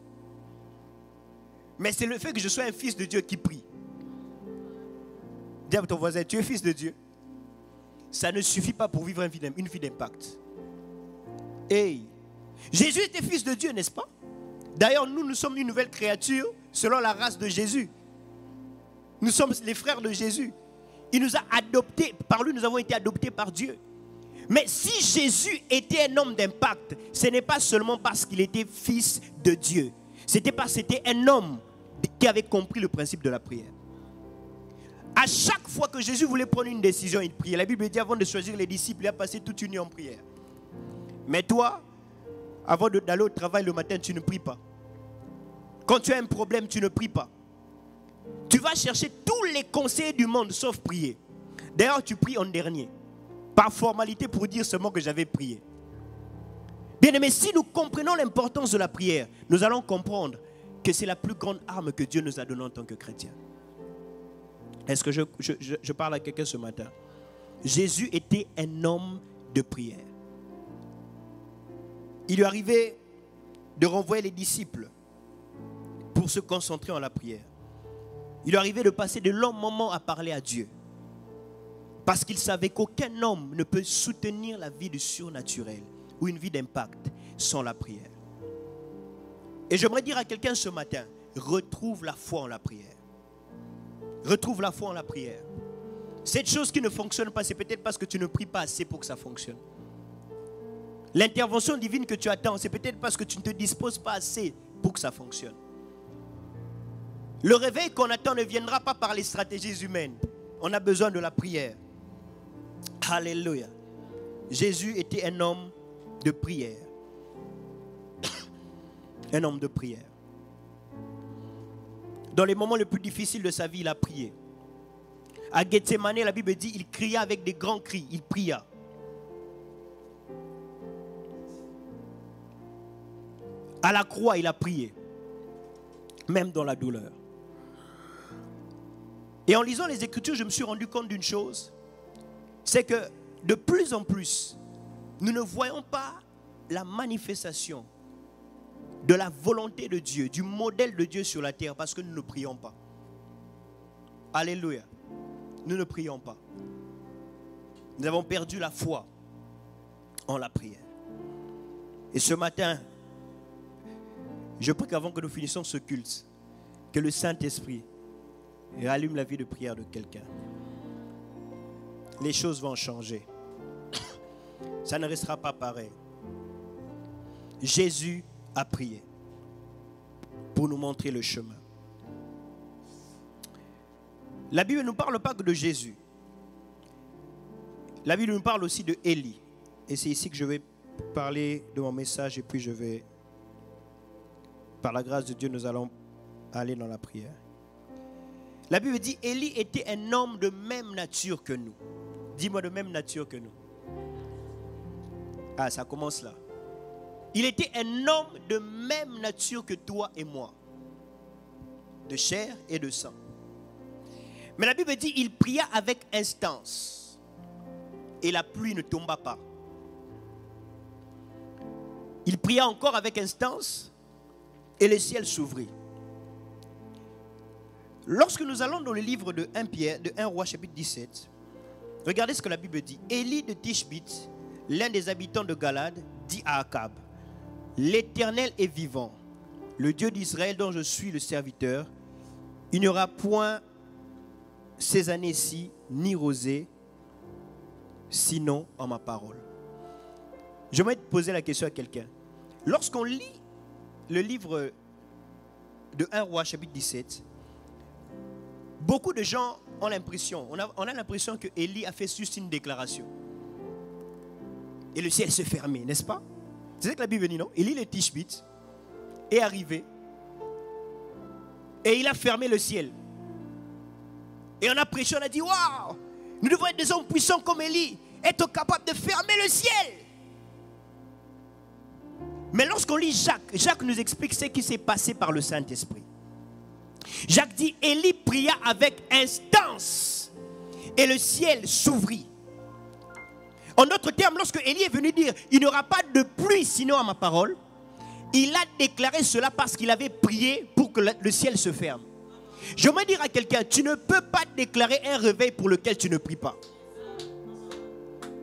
Mais c'est le fait que je sois un fils de Dieu qui prie. Dis à ton voisin, tu es fils de Dieu. Ça ne suffit pas pour vivre une vie d'impact. Hey, Jésus était fils de Dieu, n'est-ce pas? D'ailleurs, nous sommes une nouvelle créature selon la race de Jésus. Nous sommes les frères de Jésus. Il nous a adoptés, par lui nous avons été adoptés par Dieu. Mais si Jésus était un homme d'impact, ce n'est pas seulement parce qu'il était fils de Dieu. C'était parce que c'était un homme qui avait compris le principe de la prière. À chaque fois que Jésus voulait prendre une décision, il priait. La Bible dit avant de choisir les disciples, il a passé toute une nuit en prière. Mais toi, avant d'aller au travail le matin, tu ne pries pas. Quand tu as un problème, tu ne pries pas. Tu vas chercher tous les conseils du monde sauf prier. D'ailleurs, tu pries en dernier. Par formalité pour dire seulement que j'avais prié. Bien aimé, si nous comprenons l'importance de la prière, nous allons comprendre que c'est la plus grande arme que Dieu nous a donnée en tant que chrétiens. Est-ce que je parle à quelqu'un ce matin? Jésus était un homme de prière. Il lui arrivait de renvoyer les disciples pour se concentrer en la prière. Il lui arrivait de passer de longs moments à parler à Dieu. Parce qu'il savait qu'aucun homme ne peut soutenir la vie du surnaturel ou une vie d'impact sans la prière. Et j'aimerais dire à quelqu'un ce matin, retrouve la foi en la prière. Retrouve la foi en la prière. Cette chose qui ne fonctionne pas, c'est peut-être parce que tu ne pries pas assez pour que ça fonctionne. L'intervention divine que tu attends, c'est peut-être parce que tu ne te disposes pas assez pour que ça fonctionne. Le réveil qu'on attend ne viendra pas par les stratégies humaines. On a besoin de la prière. Alléluia. Jésus était un homme de prière. Un homme de prière. Dans les moments les plus difficiles de sa vie, il a prié. À Gethsemane, la Bible dit, il cria avec des grands cris. Il pria. À la croix, il a prié. Même dans la douleur. Et en lisant les Écritures, je me suis rendu compte d'une chose. C'est que de plus en plus, nous ne voyons pas la manifestation de la volonté de Dieu, du modèle de Dieu sur la terre, parce que nous ne prions pas. Alléluia. Nous ne prions pas. Nous avons perdu la foi en la prière. Et ce matin, je prie qu'avant que nous finissions ce culte, que le Saint-Esprit rallume la vie de prière de quelqu'un. Les choses vont changer. Ça ne restera pas pareil. Jésus a prié pour nous montrer le chemin. La Bible ne nous parle pas que de Jésus. La Bible nous parle aussi de Élie. Et c'est ici que je vais parler de mon message et puis je vais, par la grâce de Dieu, nous allons aller dans la prière. La Bible dit, Élie était un homme de même nature que nous. Dis-moi, de même nature que nous. Ah, ça commence là. Il était un homme de même nature que toi et moi. De chair et de sang. Mais la Bible dit, il pria avec instance. Et la pluie ne tomba pas. Il pria encore avec instance. Et le ciel s'ouvrit. Lorsque nous allons dans le livre de 1 Pierre, de 1 Roi chapitre 17, regardez ce que la Bible dit. Élie de Tishbite, l'un des habitants de Galade, dit à Akab, l'Éternel est vivant, le Dieu d'Israël dont je suis le serviteur, il n'y aura point ces années-ci ni rosée, sinon en ma parole. Je vais te poser la question à quelqu'un. Lorsqu'on lit le livre de 1 Roi chapitre 17, beaucoup de gens ont l'impression, on a l'impression que Élie a fait juste une déclaration. Et le ciel s'est fermé, n'est-ce pas? C'est ce que la Bible dit, non? Élie le Tishbite est arrivé et il a fermé le ciel. Et on a prêché, on a dit, waouh, nous devons être des hommes puissants comme Élie, être capables de fermer le ciel. Mais lorsqu'on lit Jacques nous explique ce qui s'est passé par le Saint-Esprit. Jacques dit, Élie pria avec instance et le ciel s'ouvrit. En d'autres termes, lorsque Élie est venu dire, il n'y aura pas de pluie sinon à ma parole, il a déclaré cela parce qu'il avait prié pour que le ciel se ferme. Je veux dire à quelqu'un, tu ne peux pas déclarer un réveil pour lequel tu ne pries pas.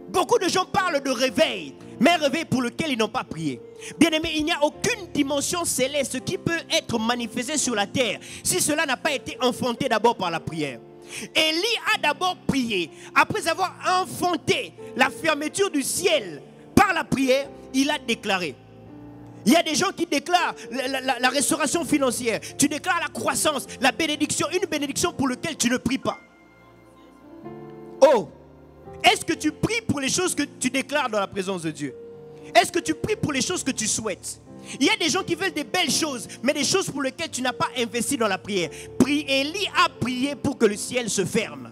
Beaucoup de gens parlent de réveil, mais un réveil pour lequel ils n'ont pas prié. Bien aimé, il n'y a aucune dimension céleste qui peut être manifestée sur la terre si cela n'a pas été enfanté d'abord par la prière. Élie a d'abord prié. Après avoir enfanté la fermeture du ciel par la prière, il a déclaré. Il y a des gens qui déclarent la restauration financière. Tu déclares la croissance, la bénédiction, une bénédiction pour laquelle tu ne pries pas. Oh! Est-ce que tu pries pour les choses que tu déclares dans la présence de Dieu? Est-ce que tu pries pour les choses que tu souhaites? Il y a des gens qui veulent des belles choses, mais des choses pour lesquelles tu n'as pas investi dans la prière. Élie a prié pour que le ciel se ferme.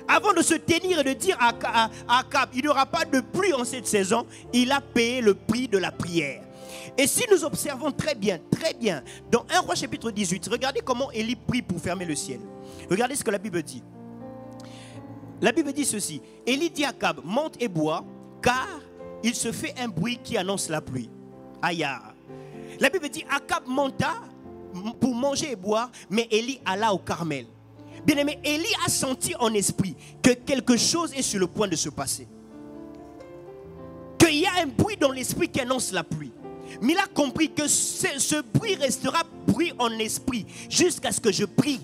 Avant de se tenir et de dire à Akab, il n'y aura pas de pluie en cette saison, il a payé le prix de la prière. Et si nous observons très bien, dans 1 Roi chapitre 18, regardez comment Élie prie pour fermer le ciel. Regardez ce que la Bible dit. La Bible dit ceci. Élie dit à Akab, monte et bois, car il se fait un bruit qui annonce la pluie. Aïe. La Bible dit, Akab monta pour manger et boire, mais Élie alla au Carmel. Bien aimé, Élie a senti en esprit que quelque chose est sur le point de se passer. Qu'il y a un bruit dans l'esprit qui annonce la pluie. Mais il a compris que ce bruit restera bruit en esprit jusqu'à ce que je prie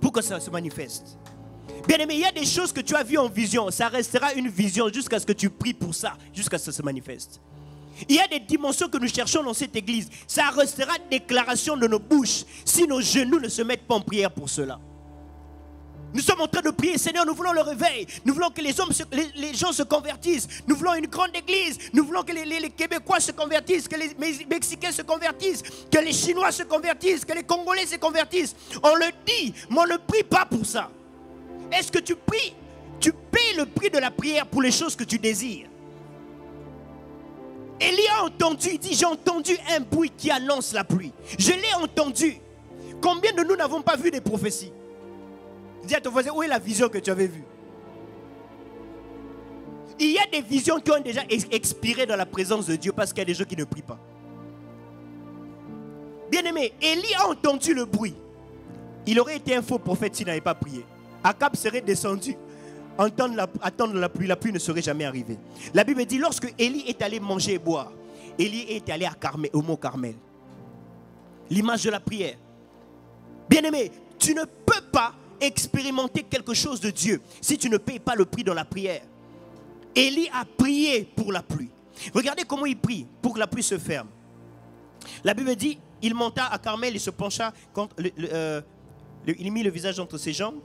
pour que ça se manifeste. Bien aimé, il y a des choses que tu as vues en vision. Ça restera une vision jusqu'à ce que tu pries pour ça, jusqu'à ce que ça se manifeste. Il y a des dimensions que nous cherchons dans cette église. Ça restera déclaration de nos bouches si nos genoux ne se mettent pas en prière pour cela. Nous sommes en train de prier, Seigneur, nous voulons le réveil. Nous voulons que les gens se convertissent. Nous voulons une grande église. Nous voulons que les Québécois se convertissent, que les Mexicains se convertissent, que les Chinois se convertissent, que les Congolais se convertissent. On le dit, mais on ne prie pas pour ça. Est-ce que tu pries? Tu payes le prix de la prière pour les choses que tu désires. Élie a entendu, il dit, j'ai entendu un bruit qui annonce la pluie. Je l'ai entendu. Combien de nous n'avons pas vu des prophéties? Dis à ton voisin, où est la vision que tu avais vue? Il y a des visions qui ont déjà expiré dans la présence de Dieu parce qu'il y a des gens qui ne prient pas. Bien-aimé, Élie a entendu le bruit. Il aurait été un faux prophète s'il n'avait pas prié. Akab serait descendu, attendre la pluie ne serait jamais arrivée. La Bible dit, lorsque Élie est allé manger et boire, Élie est allé au mont Carmel. L'image de la prière. Bien-aimé, tu ne peux pas expérimenter quelque chose de Dieu si tu ne payes pas le prix dans la prière. Élie a prié pour la pluie. Regardez comment il prie pour que la pluie se ferme. La Bible dit, il monta à Carmel et se pencha contre il mit le visage entre ses jambes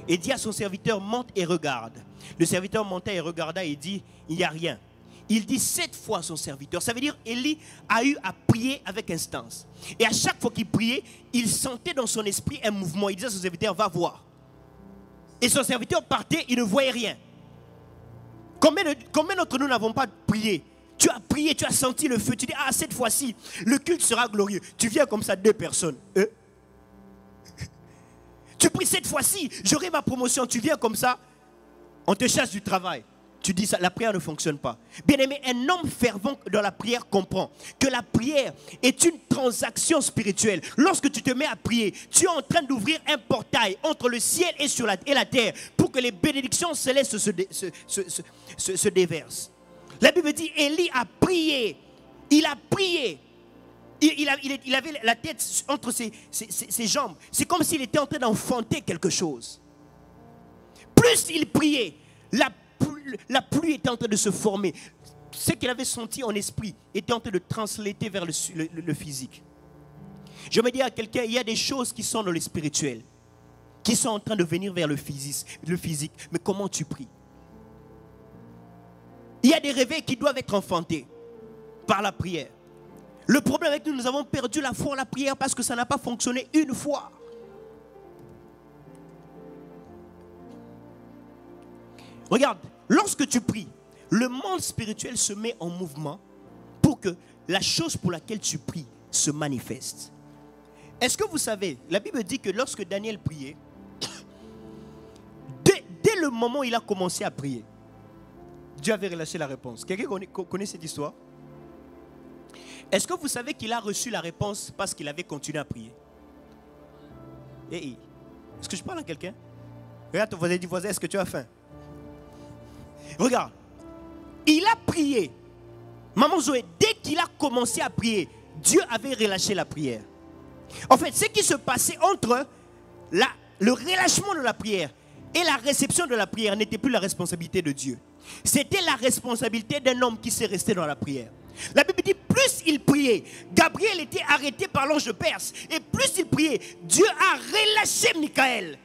et dit à son serviteur, monte et regarde. Le serviteur monta et regarda et dit, il n'y a rien. Il dit 7 fois à son serviteur. Ça veut dire Élie a eu à prier avec instance. Et à chaque fois qu'il priait, il sentait dans son esprit un mouvement. Il disait à son serviteur, va voir. Et son serviteur partait, il ne voyait rien. Combien d'entre nous n'avons pas prié? Tu as prié, tu as senti le feu. Tu dis, ah, cette fois-ci, le culte sera glorieux. Tu viens comme ça, 2 personnes. Tu pries cette fois-ci, j'aurai ma promotion. Tu viens comme ça, on te chasse du travail. Tu dis ça, la prière ne fonctionne pas. Bien-aimé, un homme fervent dans la prière comprend que la prière est une transaction spirituelle. Lorsque tu te mets à prier, tu es en train d'ouvrir un portail entre le ciel et la terre pour que les bénédictions célestes se déversent. La Bible dit, Élie a prié. Il a prié. Il avait la tête entre ses jambes. C'est comme s'il était en train d'enfanter quelque chose. Plus il priait, la pluie était en train de se former. Ce qu'il avait senti en esprit était en train de translater vers le physique. Je me dis à quelqu'un, il y a des choses qui sont dans le spirituel, qui sont en train de venir vers le physique. Mais comment tu pries? Il y a des réveils qui doivent être enfantés par la prière. Le problème avec nous, nous avons perdu la foi en la prière parce que ça n'a pas fonctionné une fois. Regarde, lorsque tu pries, le monde spirituel se met en mouvement pour que la chose pour laquelle tu pries se manifeste. Est-ce que vous savez, la Bible dit que lorsque Daniel priait, dès le moment où il a commencé à prier, Dieu avait relâché la réponse. Quelqu'un connaît cette histoire? Est-ce que vous savez qu'il a reçu la réponse parce qu'il avait continué à prier? Est-ce que je parle à quelqu'un? Regarde ton voisin, dis voisin, est-ce que tu as faim? Regarde, il a prié. Maman Zoé, dès qu'il a commencé à prier, Dieu avait relâché la prière. En fait, ce qui se passait entre le relâchement de la prière et la réception de la prière n'était plus la responsabilité de Dieu. C'était la responsabilité d'un homme qui s'est resté dans la prière. La Bible dit, plus il priait, Gabriel était arrêté par l'ange de Perse. Et plus il priait, Dieu a relâché Michael.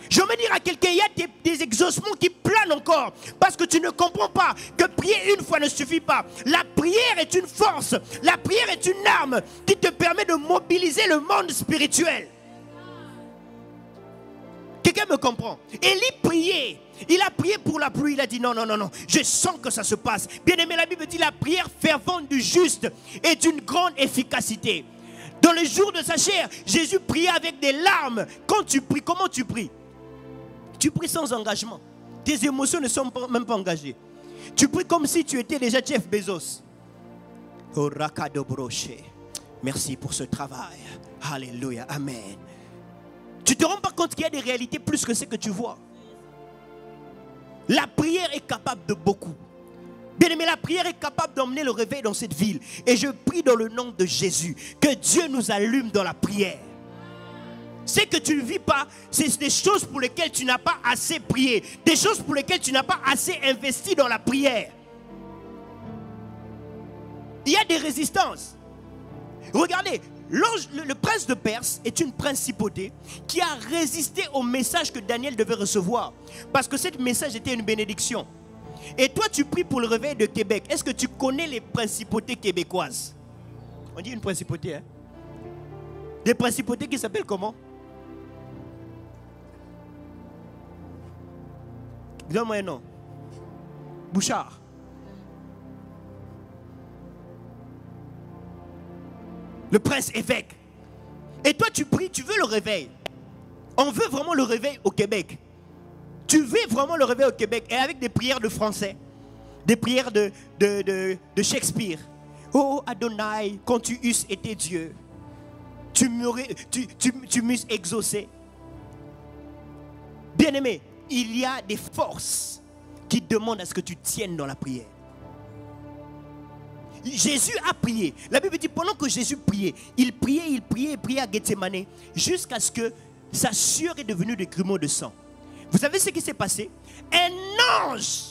Je veux dire à quelqu'un, il y a des exaucements qui planent encore. Parce que tu ne comprends pas que prier une fois ne suffit pas. La prière est une force. La prière est une arme qui te permet de mobiliser le monde spirituel. Quelqu'un me comprend? Élie priait. Il a prié pour la pluie. Il a dit non, je sens que ça se passe. Bien aimé, la Bible dit la prière fervente du juste est d'une grande efficacité. Dans les jours de sa chair, Jésus priait avec des larmes. Quand tu pries, comment tu pries? Tu pries sans engagement. Tes émotions ne sont même pas engagées. Tu pries comme si tu étais déjà Jeff Bezos. Merci pour ce travail. Alléluia, amen. Tu ne te rends pas compte qu'il y a des réalités plus que ce que tu vois. La prière est capable de beaucoup. Bien aimé, la prière est capable d'emmener le réveil dans cette ville. Et je prie dans le nom de Jésus que Dieu nous allume dans la prière. Ce que tu ne vis pas, c'est des choses pour lesquelles tu n'as pas assez prié. Des choses pour lesquelles tu n'as pas assez investi dans la prière. Il y a des résistances. Regardez, le prince de Perse est une principauté qui a résisté au message que Daniel devait recevoir. Parce que ce message était une bénédiction. Et toi, tu pries pour le réveil de Québec. Est-ce que tu connais les principautés québécoises? On dit une principauté, hein? Des principautés qui s'appellent comment? Donne-moi un nom. Bouchard. Le prince évêque. Et toi tu pries, tu veux le réveil. On veut vraiment le réveil au Québec. Tu veux vraiment le réveil au Québec. Et avec des prières de français. Des prières de Shakespeare. Oh Adonai, quand tu eusses été Dieu, tu m'eusses exaucé. Bien-aimé, il y a des forces qui demandent à ce que tu tiennes dans la prière. Jésus a prié. La Bible dit pendant que Jésus priait, il priait à Gethsemane jusqu'à ce que sa sueur est devenue des grumeaux de sang. Vous savez ce qui s'est passé? Un ange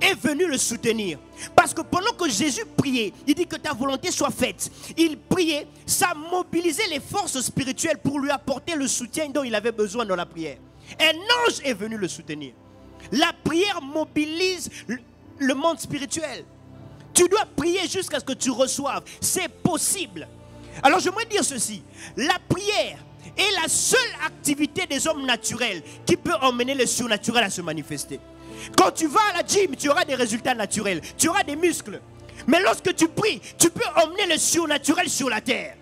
est venu le soutenir. Parce que pendant que Jésus priait, il dit que ta volonté soit faite. Il priait, ça mobilisait les forces spirituelles pour lui apporter le soutien dont il avait besoin dans la prière. Un ange est venu le soutenir. La prière mobilise le monde spirituel. Tu dois prier jusqu'à ce que tu reçoives. C'est possible. Alors j'aimerais dire ceci. La prière est la seule activité des hommes naturels qui peut emmener le surnaturel à se manifester. Quand tu vas à la gym, tu auras des résultats naturels. Tu auras des muscles. Mais lorsque tu pries, tu peux emmener le surnaturel sur la terre.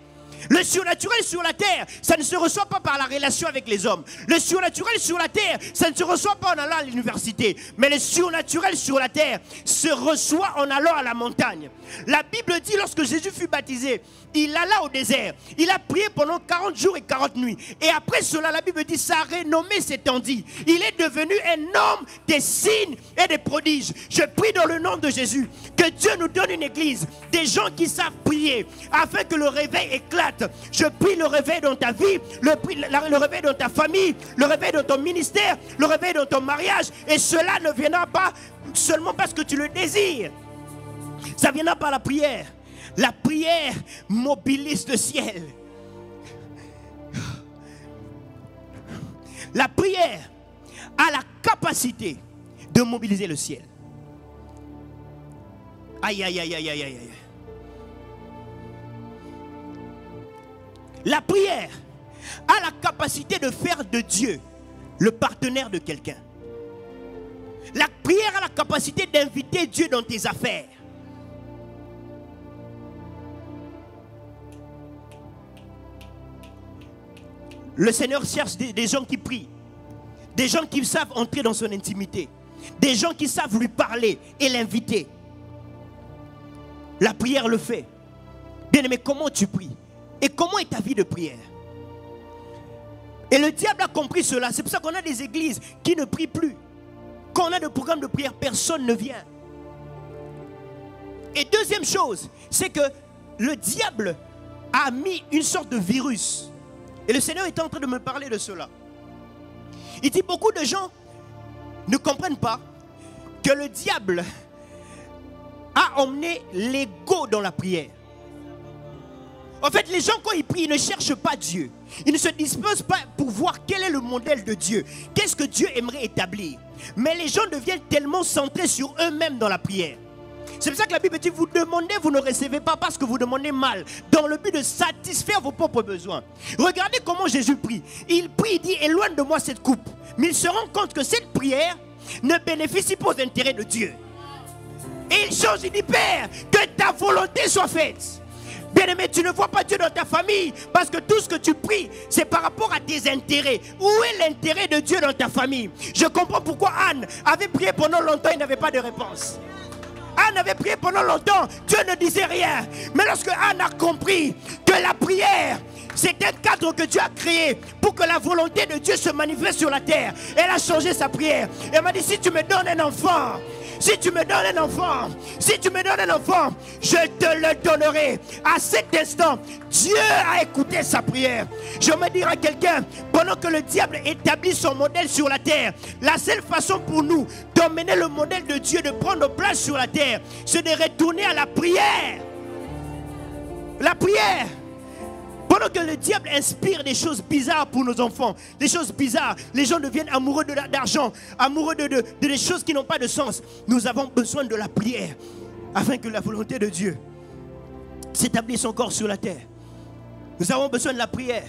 Le surnaturel sur la terre, ça ne se reçoit pas par la relation avec les hommes. Le surnaturel sur la terre, ça ne se reçoit pas en allant à l'université. Mais le surnaturel sur la terre se reçoit en allant à la montagne. La Bible dit lorsque Jésus fut baptisé, il alla au désert. Il a prié pendant 40 jours et 40 nuits. Et après cela, la Bible dit, sa renommée s'étendit. Il est devenu un homme des signes et des prodiges. Je prie dans le nom de Jésus que Dieu nous donne une église, des gens qui savent prier, afin que le réveil éclate. Je prie le réveil dans ta vie, le réveil dans ta famille, le réveil dans ton ministère, le réveil dans ton mariage. Et cela ne viendra pas seulement parce que tu le désires. Ça viendra par la prière. La prière mobilise le ciel. La prière a la capacité de mobiliser le ciel. Aïe, aïe, aïe, aïe, aïe, aïe. La prière a la capacité de faire de Dieu le partenaire de quelqu'un. La prière a la capacité d'inviter Dieu dans tes affaires. Le Seigneur cherche des gens qui prient, des gens qui savent entrer dans son intimité, des gens qui savent lui parler et l'inviter. La prière le fait. Bien-aimé, comment tu pries? Et comment est ta vie de prière? Et le diable a compris cela. C'est pour ça qu'on a des églises qui ne prient plus. Quand on a des programmes de prière, personne ne vient. Et deuxième chose, c'est que le diable a mis une sorte de virus. Et le Seigneur est en train de me parler de cela. Il dit beaucoup de gens ne comprennent pas que le diable a emmené l'ego dans la prière. En fait, les gens, quand ils prient, ils ne cherchent pas Dieu. Ils ne se disposent pas pour voir quel est le modèle de Dieu. Qu'est-ce que Dieu aimerait établir. Mais les gens deviennent tellement centrés sur eux-mêmes dans la prière. C'est pour ça que la Bible dit, vous demandez, vous ne recevez pas parce que vous demandez mal, dans le but de satisfaire vos propres besoins. Regardez comment Jésus prie. Il prie, il dit, éloigne de moi cette coupe. Mais il se rend compte que cette prière ne bénéficie pas aux intérêts de Dieu. Et il change, il dit, Père, que ta volonté soit faite. Bien-aimé, tu ne vois pas Dieu dans ta famille parce que tout ce que tu pries, c'est par rapport à tes intérêts. Où est l'intérêt de Dieu dans ta famille? Je comprends pourquoi Anne avait prié pendant longtemps, il n'avait pas de réponse. Anne avait prié pendant longtemps, Dieu ne disait rien. Mais lorsque Anne a compris que la prière, c'est un cadre que Dieu a créé pour que la volonté de Dieu se manifeste sur la terre, elle a changé sa prière. Elle m'a dit, si tu me donnes un enfant, si tu me donnes un enfant, si tu me donnes un enfant, je te le donnerai. À cet instant, Dieu a écouté sa prière. Je me dire à quelqu'un, pendant que le diable établit son modèle sur la terre, la seule façon pour nous d'emmener le modèle de Dieu, de prendre place sur la terre, c'est de retourner à la prière. La prière. Pendant que le diable inspire des choses bizarres pour nos enfants, des choses bizarres, les gens deviennent amoureux d'argent, amoureux de des choses qui n'ont pas de sens. Nous avons besoin de la prière afin que la volonté de Dieu s'établisse encore sur la terre. Nous avons besoin de la prière.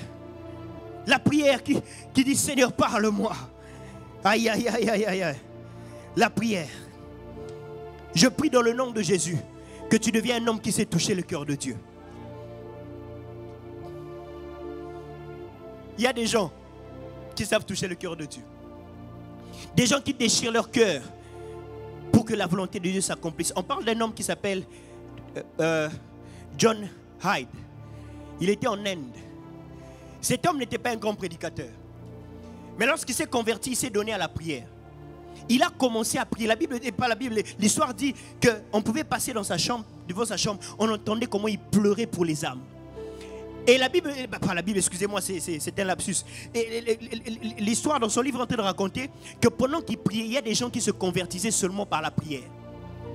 La prière qui dit Seigneur, parle-moi. Aïe, aïe, aïe, aïe, aïe, aïe. La prière. Je prie dans le nom de Jésus que tu deviens un homme qui sait toucher le cœur de Dieu. Il y a des gens qui savent toucher le cœur de Dieu. Des gens qui déchirent leur cœur pour que la volonté de Dieu s'accomplisse. On parle d'un homme qui s'appelle John Hyde. Il était en Inde. Cet homme n'était pas un grand prédicateur. Mais lorsqu'il s'est converti, il s'est donné à la prière. Il a commencé à prier. La Bible n'est pas la Bible. L'histoire dit qu'on pouvait passer dans sa chambre, devant sa chambre, on entendait comment il pleurait pour les âmes. Et la Bible, pas la Bible, excusez-moi, c'est un lapsus. Et l'histoire dans son livre est en train de raconter que pendant qu'il priait, il y a des gens qui se convertissaient seulement par la prière.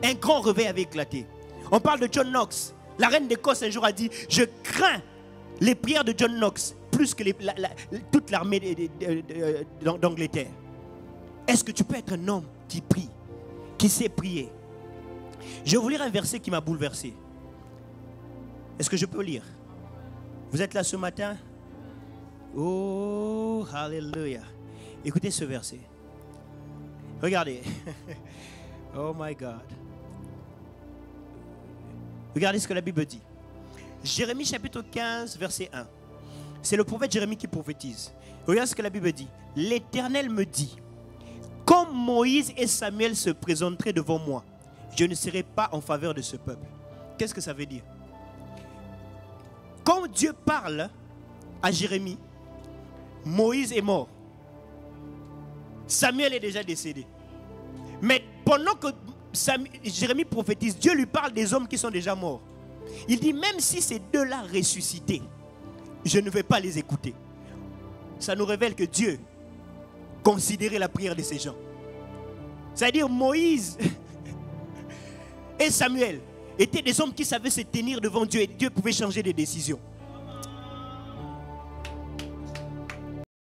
Un grand réveil avait éclaté. On parle de John Knox. La reine d'Écosse un jour a dit, je crains les prières de John Knox plus que toute l'armée d'Angleterre. Est-ce que tu peux être un homme qui prie, qui sait prier? Je vais vous lire un verset qui m'a bouleversé. Est-ce que je peux lire? Vous êtes là ce matin? Oh, hallelujah. Écoutez ce verset. Regardez. Oh my God. Regardez ce que la Bible dit. Jérémie chapitre 15, verset 1. C'est le prophète Jérémie qui prophétise. Regardez ce que la Bible dit. L'Éternel me dit, comme Moïse et Samuel se présenteraient devant moi, je ne serai pas en faveur de ce peuple. Qu'est-ce que ça veut dire? Quand Dieu parle à Jérémie, Moïse est mort. Samuel est déjà décédé. Mais pendant que Jérémie prophétise, Dieu lui parle des hommes qui sont déjà morts. Il dit, même si ces deux-là ressuscités, je ne vais pas les écouter. Ça nous révèle que Dieu considérait la prière de ces gens. C'est-à-dire Moïse et Samuel étaient des hommes qui savaient se tenir devant Dieu et Dieu pouvait changer de décision.